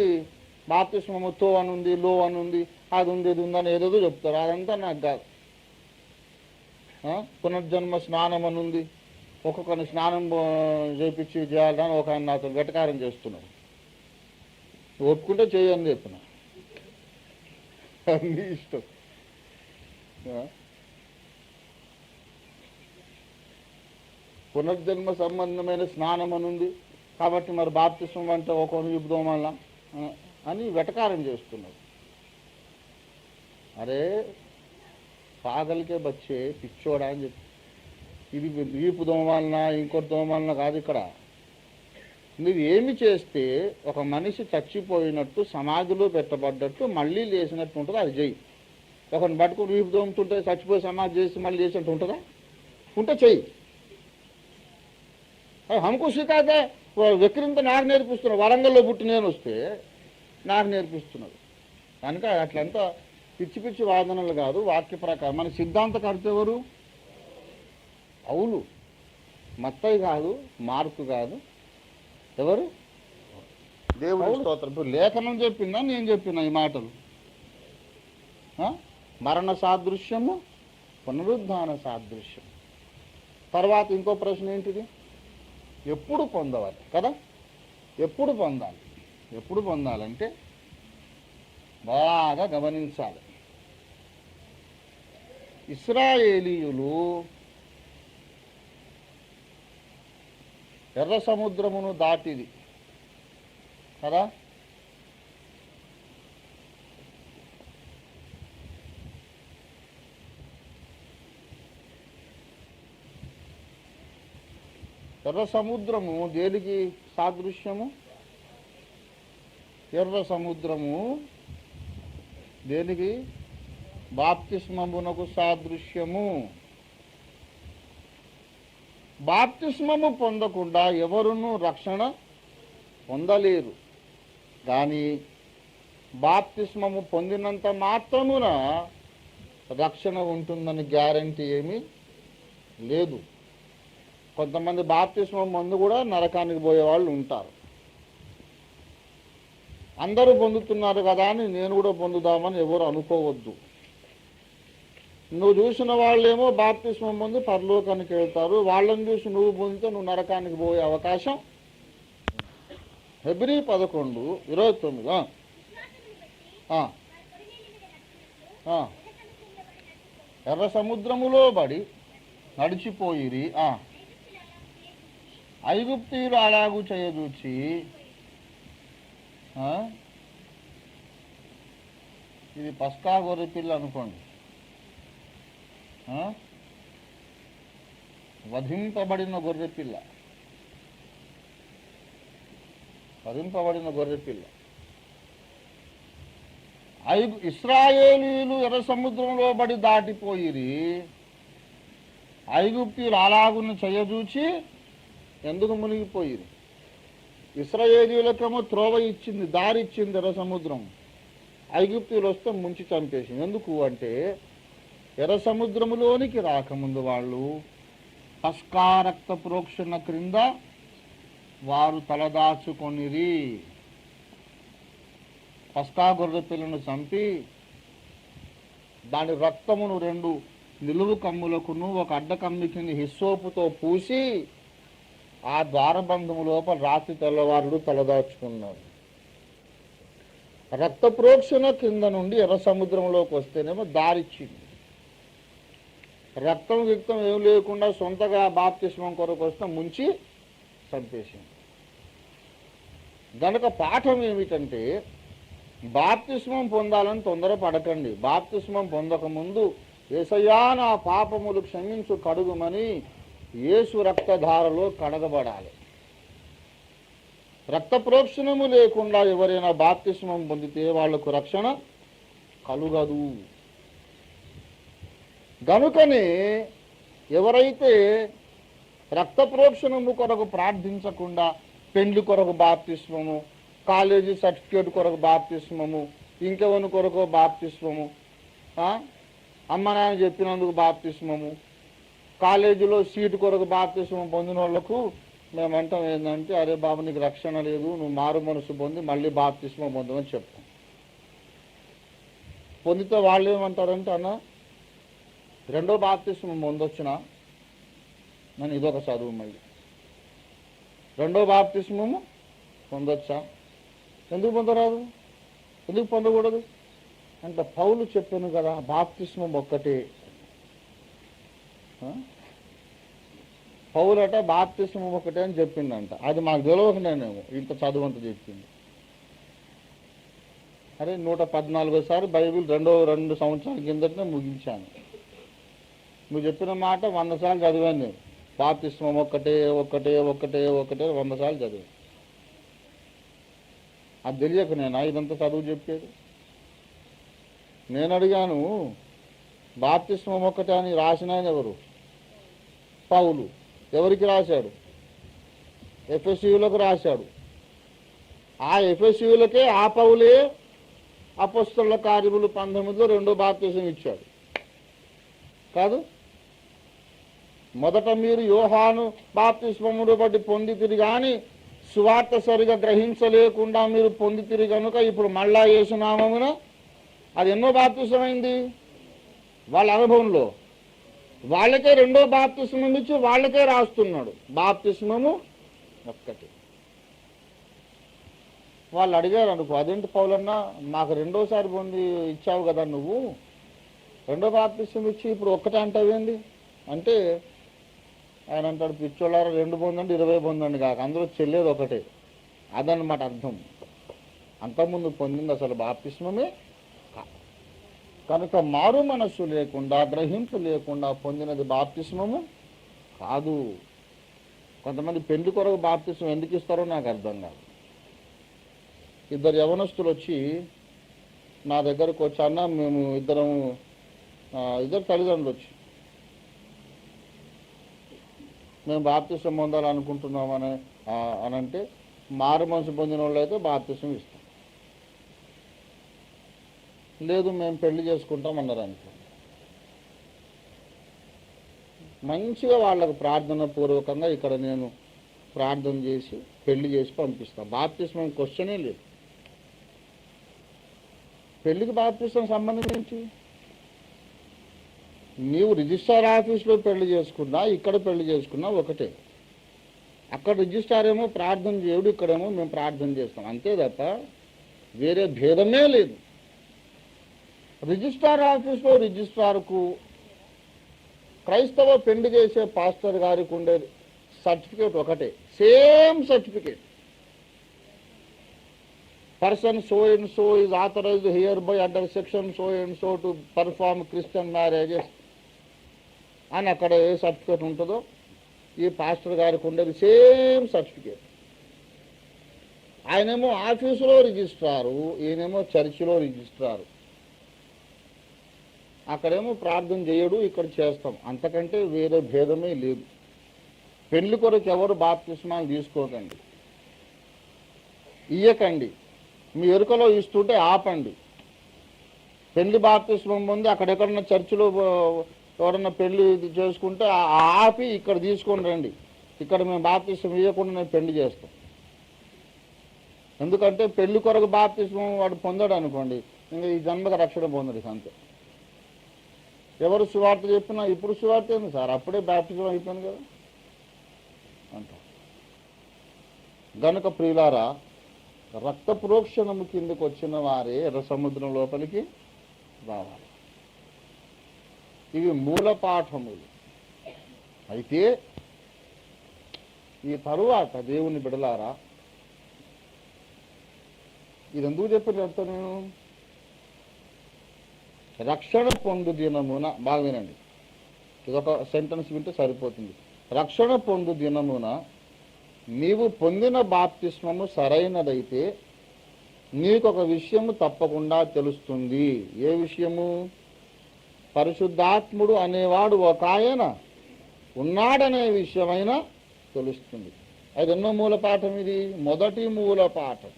బాప్తిస్మము తో అని ఉంది, లో అని ఉంది, అది ఉంది, ఇది ఉందని ఏదేదో చెప్తారు. అదంతా నాకు కాదు. పునర్జన్మ స్నానం అని ఉంది, ఒక్కొక్కరిని స్నానం చేయించి చేయాలని ఒక ఆయన నాతో వెటకారం చేస్తున్నాడు. ఒప్పుకుంటే చేయని చెప్పిన, నీ ఇష్టం. పునర్జన్మ సంబంధమైన స్నానం అని ఉంది కాబట్టి మరి బాప్తిస్మం అంటే ఒక చెబుదాం వల్ల అని వెటకారం చేస్తున్నాడు. అరే పాగలికే బచ్చే పిచ్చోడా అని చెప్పి, ఇది వీపు దోమలన ఇంకోటి దోమలన కాదు. ఇక్కడ నువ్వు ఏమి చేస్తే ఒక మనిషి చచ్చిపోయినట్టు సమాధిలో పెట్టబడ్డట్టు మళ్ళీ లేచినట్టు ఉంటుంది, అది చెయ్యి. ఒకరిని పట్టుకుని వీపు దోముతుంటే చచ్చిపోయి సమాధి చేసి మళ్ళీ లేచినట్టు ఉంటుందా? ఉంటే చెయ్యి. హంకు సికాతే వెక్కిరింత నాకు నేర్పిస్తున్నాడు. వరంగల్లో పుట్టి నేను వస్తే నాకు నేర్పిస్తున్నాడు. కనుక అట్లంతా పిచ్చి పిచ్చి వాదనలు కాదు. వాక్య ప్రకారం మన సిద్ధాంతకర్త ఎవరు? అవులు, మత్తయి కాదు, మార్కు కాదు. ఎవరు? దేవుడు స్తోత్రం. ఇప్పుడు లేఖనం చెప్పిందా నేను చెప్పిన ఈ మాటలు? మరణ సాదృశ్యము, పునరుద్ధాన సాదృశ్యం. తర్వాత ఇంకో ప్రశ్న ఏంటిది? ఎప్పుడు పొందవాలి కదా? ఎప్పుడు పొందాలి? ఎప్పుడు పొందాలంటే బాగా గమనించాలి. ఇశ్రాయేలీయులు ఎర్ర సముద్రమును దాటిది కదా, ఎర్ర సముద్రము దేనికి సాదృశ్యము? ఎర్ర సముద్రము దేనికి? బాప్తిస్మమునకు సాదృశ్యము. బాప్తిస్మము పొందకుండా ఎవరునూ రక్షణ పొందలేరు. కానీ బాప్తిస్మము పొందినంత మాత్రమున రక్షణ ఉంటుందని గ్యారంటీ ఏమీ లేదు. కొంతమంది బాప్తిస్మం ముందు కూడా నరకానికి పోయే వాళ్ళు ఉంటారు. అందరూ పొందుతున్నారు కదా అని నేను కూడా పొందుదామని ఎవరు అనుకోవద్దు. నువ్వు చూసిన వాళ్ళేమో బాప్తిస్మం ముందు పరలోకానికి వెళ్తారు, వాళ్ళని చూసి నువ్వు పొందితే నువ్వు నరకానికి పోయే అవకాశం. హెబ్రీ 11:29. ఎర్ర సముద్రములో బడి నడిచిపోయిరి. ఐగుప్తీయులు అలాగూ చేయదూచి ఇది పస్కా గొర్రెపిల్ల అనుకోండి. వధింపబడిన గొర్రెపిల్ల, ఇశ్రాయేలీయులు ఎర్ర సముద్రంలో బడి దాటిపోయిరి. ఐగుప్తీయులు అలాగును చేయదూచి ఎందుకు మునిగిపోయిరి? ఇశ్రాయేలీయులకేమో త్రోవ ఇచ్చింది, దారి ఇచ్చింది ఎర్ర సముద్రం. ఐగుప్తీయులు వస్తే ముంచి చంపేసింది. ఎందుకు అంటే ఎర్ర సముద్రములోనికి రాకముందు వాళ్ళు పస్కా రక్త ప్రోక్షణ క్రింద వారు తలదాచుకొనిరి. పస్కా గొర్రె పిల్లను చంపి దాని రక్తమును 2 నిలువు కమ్ములకును ఒక అడ్డకమ్మికిని హిస్సోపుతో పూసి ఆ ద్వారబంధము లోపల రాత్రి తెల్లవారుడు తలదాచుకున్నాడు. రక్త ప్రోక్షణ కింద నుండి ఎర్ర సముద్రంలోకి వస్తేనేమో దారిచ్చింది. రక్తం ఏం లేకుండా సొంతగా బాప్తిస్మం కొరకు వస్తే ముంచి చంపేసింది. గనక పాఠం ఏమిటంటే బాప్తిస్మం పొందాలని తొందరపడకండి. బాప్తిస్మం పొందకముందు యేసయ్యా నా పాపములు క్షమించు కడుగుమని యేసు రక్తధారలో కడగబడాలి. రక్త ప్రోక్షణము లేకుండా ఎవరైనా బాప్తిస్మం పొందితే వాళ్లకు రక్షణ కలుగదు. గనుకనే ఎవరైతే రక్త ప్రోక్షణము కొరకు ప్రార్థించకుండా పెండ్లి కొరకు బాప్తిస్మము, కాలేజీ సర్టిఫికేట్ కొరకు బాప్తిస్మము, ఇంకెవరి కొరకు బాప్తిస్మము, అమ్మ నాన్న చెప్పినందుకు బాప్తిస్మము, కాలేజీలో సీటు కొరకు బాప్తిస్మం పొందిన వాళ్ళకు మేమంటాం ఏంటంటే, అరే బాబు నీకు రక్షణ లేదు, నువ్వు మారు మనసు పొంది మళ్ళీ బాప్తిస్మం పొందమని చెప్తాం. పొందితే వాళ్ళు ఏమంటారంటే, అన్న 2వ బాప్తిస్మం పొందొచ్చునా? నేను ఇదొక చదువు, మళ్ళీ 2వ బాప్తిస్మము పొందొచ్చా? ఎందుకు పొందరాదు? ఎందుకు పొందకూడదు అంటే పౌలు చెప్పాను కదా, బాప్తిస్మం ఒక్కటే. పౌలట బాప్తిస్మం ఒకటే అని చెప్పిందంట. అది మాకు తెలియకుండానేమో ఇంత చదువు అంత చెప్పింది. అరే 114 బైబిల్ 2 సంవత్సరాల కిందటనే ముగించాను. నువ్వు చెప్పిన మాట 100 సార్లు చదివాను నేను. బాప్తిస్మం ఒక్కటే 100 సార్లు చదివాను. అది తెలియక నేను ఇదంతా చదువు చెప్పేది. నేను అడిగాను, బాప్తిస్మం ఒక్కటే అని రాసిన ఆయన ఎవరు? పౌలు. ఎవరికి రాశాడు? ఎఫెసీయులకు రాశాడు. ఆ ఎఫెసీయులకే ఆ పౌలే అపొస్తలుల కార్యములు 19లో 2వ బాప్తిసం ఇచ్చాడు కాదు? మొదట మీరు యోహాను బాప్తిస్మమును బట్టి పొందితిరి కానీ సువార్త సరిగా గ్రహించలేకుండా మీరు పొందితిరి కనుక ఇప్పుడు మళ్ళా యేసు నామమున, అది ఎన్నో బాప్తిసం అయింది వాళ్ళ అనుభవంలో. వాళ్ళకే 2వ బాప్తిస్మం ఇచ్చి వాళ్ళకే రాస్తున్నాడు బాప్తిస్మము ఒక్కటి. వాళ్ళు అడిగారు అనుకో, అదేంటి పౌలన్నా మాకు 2వసారి పొంది ఇచ్చావు కదా నువ్వు, 2వ బాప్తిస్మం ఇచ్చి ఇప్పుడు ఒక్కటే అంటావేంది అంటే, ఆయన అంటాడు, పిచ్చోళ్ళారా 2 పొందండి 20 పొందండి కాక అందులో చెల్లేది ఒకటే. అదన్నమాట అర్థం. అంతకుముందు పొందింది అసలు బాప్తిస్మమే కనుక మారు మనస్సు లేకుండా గ్రహింపు లేకుండా పొందినది బాప్తిస్మము కాదు. కొంతమంది పెళ్లి కొరకు బాప్తిస్మం ఎందుకు ఇస్తారో నాకు అర్థం కాదు. 2 యవనస్తులు వచ్చి నా దగ్గరకు వచ్చాన్న, మేము ఇద్దరు తల్లిదండ్రులు వచ్చి మేము బాప్తిస్మం పొందాలనుకుంటున్నామని అంటే, మారు మనసు పొందిన వాళ్ళు అయితే బాప్తిస్మం ఇస్తాం, లేదు మేము పెళ్లి చేసుకుంటాం అన్నారు అనుకో. మంచిగా వాళ్ళకు ప్రార్థన పూర్వకంగా ఇక్కడ నేను ప్రార్థన చేసి పెళ్లి చేసి పంపిస్తాను. బాప్తిస్మం క్వశ్చనే లేదు. పెళ్లికి బాప్తిస్మం సంబంధం ఏంటి? నీవు రిజిస్ట్రార్ ఆఫీస్లో పెళ్లి చేసుకున్నా ఇక్కడ పెళ్లి చేసుకున్నా ఒకటే. అక్కడ రిజిస్ట్రార్ ఏమో ప్రార్థన చేయడు, ఇక్కడేమో మేము ప్రార్థన చేస్తాం, అంతే తప్ప వేరే భేదమే లేదు. రిజిస్ట్రార్ ఆఫీస్లో రిజిస్ట్రార్కు క్రైస్తవ పెళ్లి చేసే పాస్టర్ గారికి ఉండే సర్టిఫికేట్ ఒకటే, same certificate. Person so and so is authorized here by under section so and so to perform Christian marriages అని అక్కడ ఏ సర్టిఫికేట్ ఉంటుందో ఈ పాస్టర్ గారికి ఉండేది సేమ్ సర్టిఫికేట్. ఆయనేమో ఆఫీసులో రిజిస్ట్రారు, ఈయనేమో చర్చిలో రిజిస్ట్రారు. అక్కడేమో ప్రార్థన చేయడు, ఇక్కడ చేస్తాం, అంతకంటే వేరే భేదమే లేదు. పెళ్లి కొరకు ఎవరు బాప్తిస్మాలు తీసుకోకండి, ఇయ్యకండి. మీ ఎరుకలో ఇస్తుంటే ఆపండి. పెళ్లి బాప్తిస్మం ముందు అక్కడెక్కడన్నా చర్చిలో ఎవరన్నా పెళ్లి చేసుకుంటే ఆపి ఇక్కడ తీసుకొని రండి, ఇక్కడ మేము బాప్తిస్మం ఇవ్వకుండా నేను పెళ్లి చేస్తాం. ఎందుకంటే పెళ్లి కొరకు బాప్తిస్మం వాడు పొందాడు అనుకోండి, ఇంకా ఈ జన్మకు రక్షణ పొందడు, అంతే. ఎవరు సువార్త చెప్పినా ఇప్పుడు సువార్త ఏంది సార్, అప్పుడే బాప్తిజం అయిపోయింది కదా అంట. గనుక ప్రియులారా, రక్త ప్రోక్షణము కిందకు వచ్చిన వారే ఎర్ర సముద్రం లోపలికి రావాలి. ఇవి మూల పాఠములు. అయితే ఈ తరువాత దేవుని బిడలారా, ఇది ఎందుకు చెప్పిన నేను, రక్షణ పొందు దినమున, బాగా వినండి, ఇదొక సెంటెన్స్ వింటే సరిపోతుంది. రక్షణ పొందు దినమున నీవు పొందిన బాప్తిస్మము సరైనదైతే నీకొక విషయము తప్పకుండా తెలుస్తుంది. ఏ విషయము? పరిశుద్ధాత్ముడు అనేవాడు ఒక ఆయన ఉన్నాడనే విషయమైనా తెలుస్తుంది. అది ఎన్నో మూల పాఠం? ఇది మొదటి మూల పాఠం.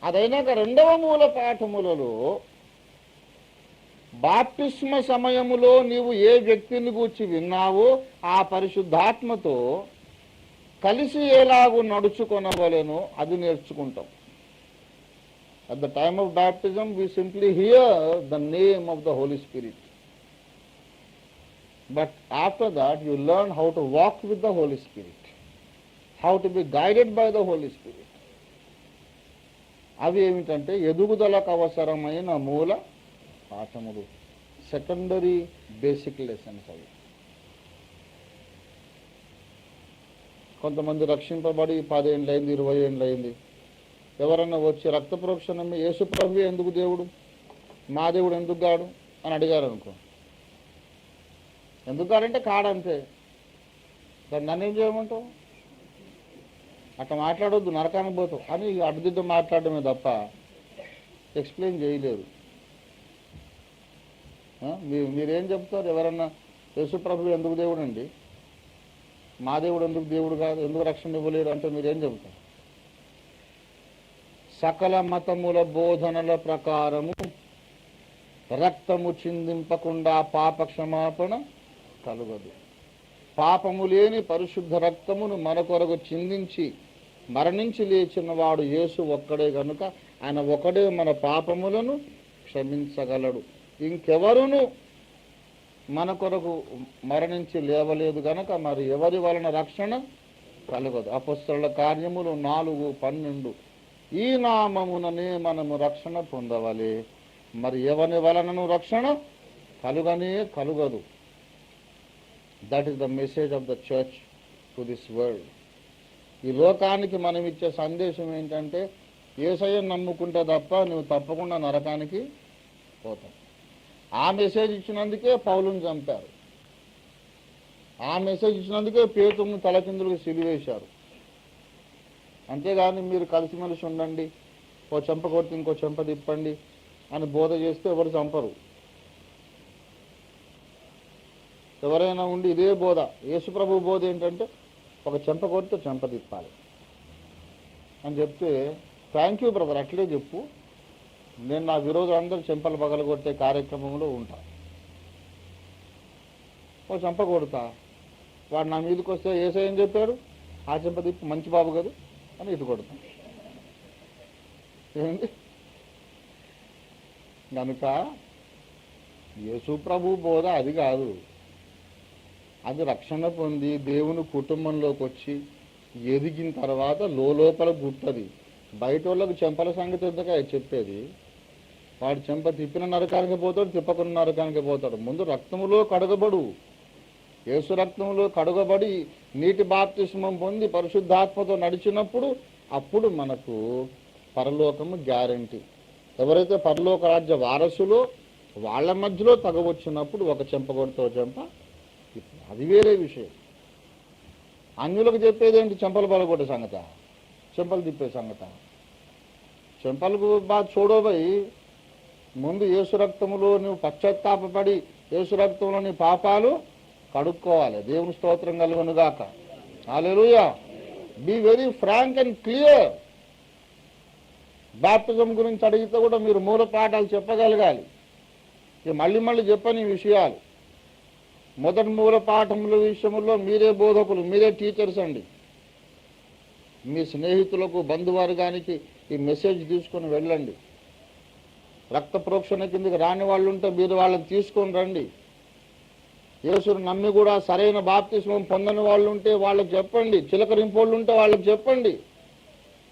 అదైనాక రెండవ మూల పాఠములలో బాప్తిస్మ సమయములో నీవు ఏ వ్యక్తిని గూర్చి విన్నావో ఆ పరిశుద్ధాత్మతో కలిసి ఎలాగూ నడుచుకొనవలెనో అది నేర్చుకుంటాం. At the time of baptism, we simply hear the name of the Holy Spirit. But after that, you learn how to walk with the Holy Spirit, how to be guided by the Holy Spirit. అవి ఏమిటంటే ఎదుగుదలకు అవసరమైన మూల పాఠములు, secondary basic lessons. అవి కొంతమంది రక్షింపబడి 10 ఏళ్ళైంది, 20 ఏళ్ళైంది, ఎవరన్నా వచ్చి రక్త ప్రోక్షణం యేసు ప్రభువే ఎందుకు దేవుడు, మా దేవుడు ఎందుకు కాడు అని అడిగారు అనుకో, ఎందుకు కాడంటే కాడంతే, దాన్ని నన్నేం చేయమంటావు, అట్లా మాట్లాడొద్దు నరకానికి పోతావు అని అడ్డుదిడ్డ మాట్లాడమే తప్ప ఎక్స్ప్లెయిన్ చేయలేరు. మీరేం చెప్తారు? ఎవరన్నా యేసు ప్రభువు ఎందుకు దేవుడు అండి, మా దేవుడు ఎందుకు దేవుడు కాదు, ఎందుకు రక్షణ ఇవ్వలేడు అంటే మీరేం చెబుతారు? సకల మతముల బోధనల ప్రకారము రక్తము చిందింపకుండా పాప క్షమాపణ కలుగదు. పాపము లేని పరిశుద్ధ రక్తమును మన కొరకు చిందించి మరణించి లేచిన వాడు యేసు ఒక్కడే కనుక ఆయన ఒకడే మన పాపములను క్షమించగలడు. ఇంకెవరును మన కొరకు మరణించి లేవలేదు గనక మరి ఎవరి వలన రక్షణ కలగదు. అపొస్తలుల కార్యములు 4:12 ఈ నామముననే మనము రక్షణ పొందవలే, మరి ఎవరి వలనను రక్షణ కలుగనే కలుగదు. That is the message of the church to this world. ఈ లోకానికి మనం ఇచ్చే సందేశం ఏంటంటే యేసయ్యను నమ్ముకుంటే తప్ప నువ్వు తప్పకుండా నరకానికి పోతావు. ఆ మెసేజ్ ఇచ్చినందుకే పౌలుని చంపారు, ఆ మెసేజ్ ఇచ్చినందుకే పేతురును తలకిందులకు సిలువేశారు. అంతేగాని మీరు కలిసిమెలిసి ఉండండి, ఓ చెంప కొడితే ఇంకో చెంప తిప్పండి అని బోధ చేస్తే ఎవరు చంపరు. ఎవరైనా ఉండి ఇదే బోధ, యేసుప్రభు బోధ ఏంటంటే ఒక చెంప కొడితే చెంప తిప్పాలి అని చెప్తే థ్యాంక్ యూ బ్రదర్, అట్లే చెప్పు, నేను నా విరోధులందరూ చెంపలు పగలగొట్టే కార్యక్రమంలో ఉంటా. ఓ చెంప కొడతా, వాడు నా మీదకి వస్తే యేసయ్య ఏం చెప్పాడు, ఆ చెంప తిప్పి మంచి బాబు కదా అని ఇటు కొడతా. ఏంటి కనుక యేసు ప్రభు బోధ అది కాదు. అది రక్షణ పొంది దేవుని కుటుంబంలోకి వచ్చి ఎదిగిన తర్వాత లోపల గుట్టది. బయట వాళ్ళకు చెంపల సంగతి ఎందుక చెప్పేది? వాడు చెంప తిప్పిన నరకానికి పోతాడు, తిప్పకున్న నరకానికి పోతాడు. ముందు రక్తములో కడగబడు. యేసు రక్తములో కడగబడి నీటి బాప్తిస్మం పొంది పరిశుద్ధాత్మతో నడిచినప్పుడు అప్పుడు మనకు పరలోకము గ్యారంటీ. ఎవరైతే పరలోక రాజ్య వారసులో వాళ్ళ మధ్యలో తగవచ్చినప్పుడు ఒక చెంప కొడితో చెంప, అది వేరే విషయం. అన్యులకు చెప్పేది ఏంటి? చెంపలు పలగొట్టే సంగత, చెంపలు తిప్పే సంగత. చెంపలకు బాగా చూడబోయి ముందు యేసు రక్తములో నువ్వు పశ్చాత్తాపడి యేసు రక్తంలో నీ పాపాలు కడుక్కోవాలి. దేవుని స్తోత్రం కలుగునుగాక. హల్లెలూయా. Be very frank and clear. బాప్తిజం గురించి అడిగితే కూడా మీరు మూల పాఠాలు చెప్పగలగాలి. మళ్ళీ మళ్ళీ చెప్పని విషయాలు. మొదటి మూల పాఠముల విషయంలో మీరే బోధకులు, మీరే టీచర్స్ అండి. మీ స్నేహితులకు బంధువర్గానికి ఈ మెసేజ్ తీసుకొని వెళ్ళండి. రక్త ప్రోక్షణ కిందకి రాని వాళ్ళు ఉంటే మీరు వాళ్ళని తీసుకొని రండి. యేసుని నమ్మి కూడా సరైన బాప్తిస్మం పొందని వాళ్ళు ఉంటే వాళ్ళకి చెప్పండి. చిలకరింపోళ్ళు ఉంటే వాళ్ళకి చెప్పండి.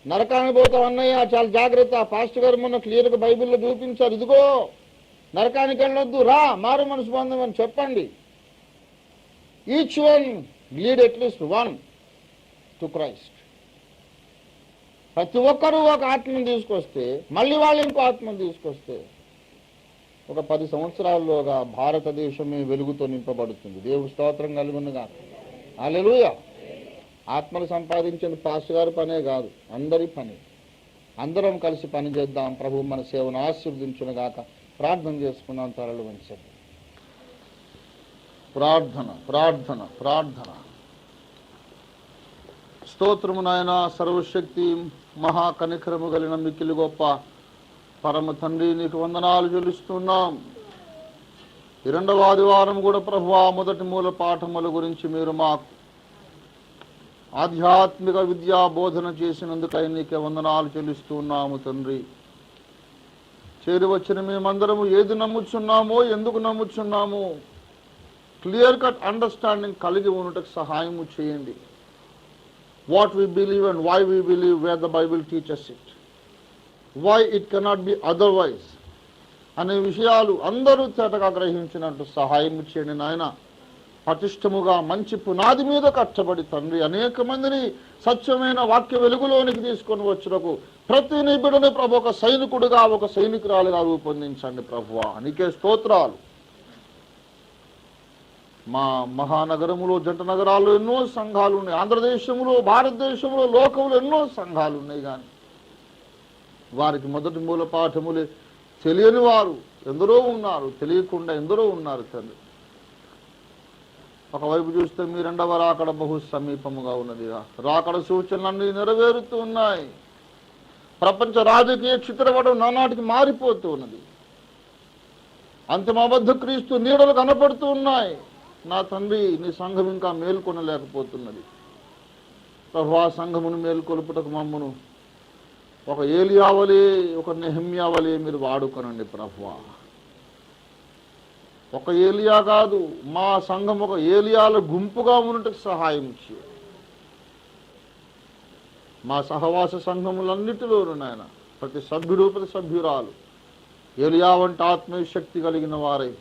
నరకాన్ని పోతావు అన్నయ్య, చాలా జాగ్రత్త. పాస్టర్ గారు మొన్న క్లియర్గా బైబిల్లో చూపించారు. ఇదిగో నరకానికి వెళ్ళొద్దు, రా, మారు మనసు పొందమని చెప్పండి. Each one lead at least one to Christ. ప్రతి ఒక్కరూ ఒక ఆత్మను తీసుకొస్తే, మళ్ళీ వాళ్ళు ఇంకో ఆత్మను తీసుకొస్తే ఒక 10 సంవత్సరాల్లోగా భారతదేశమే వెలుగుతో నింపబడుతుంది. దేవుని స్తోత్రం కలుగునుగా. హల్లెలూయా. ఆత్మలు సంపాదించిన పాస్టర్ గారి పనే కాదు, అందరి పని. అందరం కలిసి పని చేద్దాం. ప్రభు మన సేవను ఆశీర్వదించునుగాక. ప్రార్థన చేసుకున్నాం. త్వరలో మంచిది. ప్రార్థన ప్రార్థన ప్రార్థన. స్తోత్రము నాయన, సర్వశక్తి మహాకనికరము కలిగిన మిక్కిలి గొప్ప పరమ తండ్రి, నీకు వందనాలు చెల్లిస్తున్నాం. ఈ రెండవ ఆదివారం కూడా ప్రభువా మొదటి మూల పాఠముల గురించి మీరు మాకు ఆధ్యాత్మిక విద్యా బోధన చేసినందుకై నీకే వందనాలు చెల్లిస్తున్నాము తండ్రి. చేరి వచ్చిన మేమందరము ఏది నమ్ముచున్నామో, ఎందుకు నమ్ముచున్నామో క్లియర్ కట్ అండర్స్టాండింగ్ కలిగి ఉండటకు సహాయము చేయండి. What we believe and why we believe, where the Bible teaches it, why it cannot be otherwise అనే విషయాలు అందరూ తేటగా గ్రహించినట్టు సహాయం చేయండి నాయన. పటిష్టముగా మంచి పునాది మీద కట్టబడి తండ్రి అనేక మందిని సత్యమైన వాక్య వెలుగులోనికి తీసుకొని వచ్చుటకు ప్రతి నిబిడని ప్రభు ఒక సైనికుడుగా, ఒక సైనికురాలుగా రూపొందించండి ప్రభువా. నీకే స్తోత్రాలు. మా మహానగరములో, జంట నగరాల్లో ఎన్నో సంఘాలు ఉన్నాయి. ఆంధ్రదేశంలో, భారతదేశంలో, లోకంలో ఎన్నో సంఘాలు ఉన్నాయి. కానీ వారికి మొదటి మూల పాఠములే తెలియని వారు ఎందరో ఉన్నారు, తెలియకుండా ఎందరో ఉన్నారు తండ్రి. ఒకవైపు చూస్తే మీ రెండవ రాకడ బహు సమీపముగా ఉన్నది. రాకడ సూచనలన్నీ నెరవేరుతూ ఉన్నాయి. ప్రపంచ రాజకీయ చిత్రపటం నానాటికి మారిపోతూ ఉన్నది. అంతిమ అబద్ధ క్రీస్తు నీడలు కనపడుతూ ఉన్నాయి. నా తండ్రి, నీ సంఘం ఇంకా మేల్కొనలేకపోతున్నది. ప్రభువా, సంఘమును మేల్కొల్పుటకు మమ్మను ఒక ఏలియావలే, ఒక నెహెమ్యావలే మీరు వాడుకొనండి ప్రభువా. ఒక ఏలియా కాదు, మా సంఘం ఒక ఏలియాల గుంపుగా ఉన్నట్టుకు సహాయం చేయండి. మా సహవాస సంఘములన్నిటిలోనూ నాయన ప్రతి సభ్యుడు, ప్రతి సభ్యురాలు ఏలియా వంటి ఆత్మీయ శక్తి కలిగిన వారై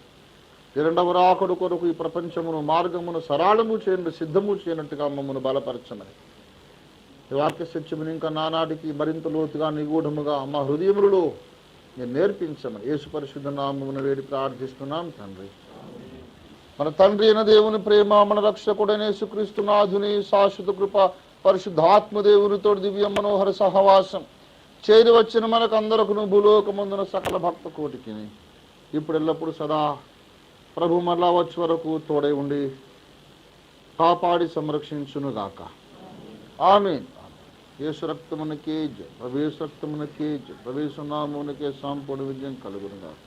రెండవ రాకడు కొరకు ఈ ప్రపంచమును, మార్గమును సరళము చేయండి, సిద్ధము చేయనట్టుగా మమ్మల్ని బలపరచమని, ఈ వాక్య సత్యమును ఇంకా నానాటికి మరింత లోతుగా, నిగూఢముగా మా హృదయములలో నేను నేర్పించమని యేసు పరిశుద్ధ నామమున వేడి ప్రార్థిస్తున్నాం తండ్రి. మన తండ్రి అయిన దేవుని ప్రేమ, మన రక్షకుడైన యేసుక్రీస్తు నాథుని శాశ్వత కృప, పరిశుద్ధాత్మదేవునితో దివ్య మనోహర సహవాసం చేరి వచ్చిన మనకు అందరకు భూలోకమందున సకల భక్త కోటికి ఇప్పుడు ఎల్లప్పుడు సదా ప్రభు మరలా వచ్చే వరకు తోడై ఉండి కాపాడి సంరక్షించునుగాక. ఆమేన్. యేసు రక్తమునకే జయ, ప్రభు యేసు రక్తమునకే జయ, ప్రభు యేసు నామమునకే సంపూర్ణ విజయం కలుగునుగాక.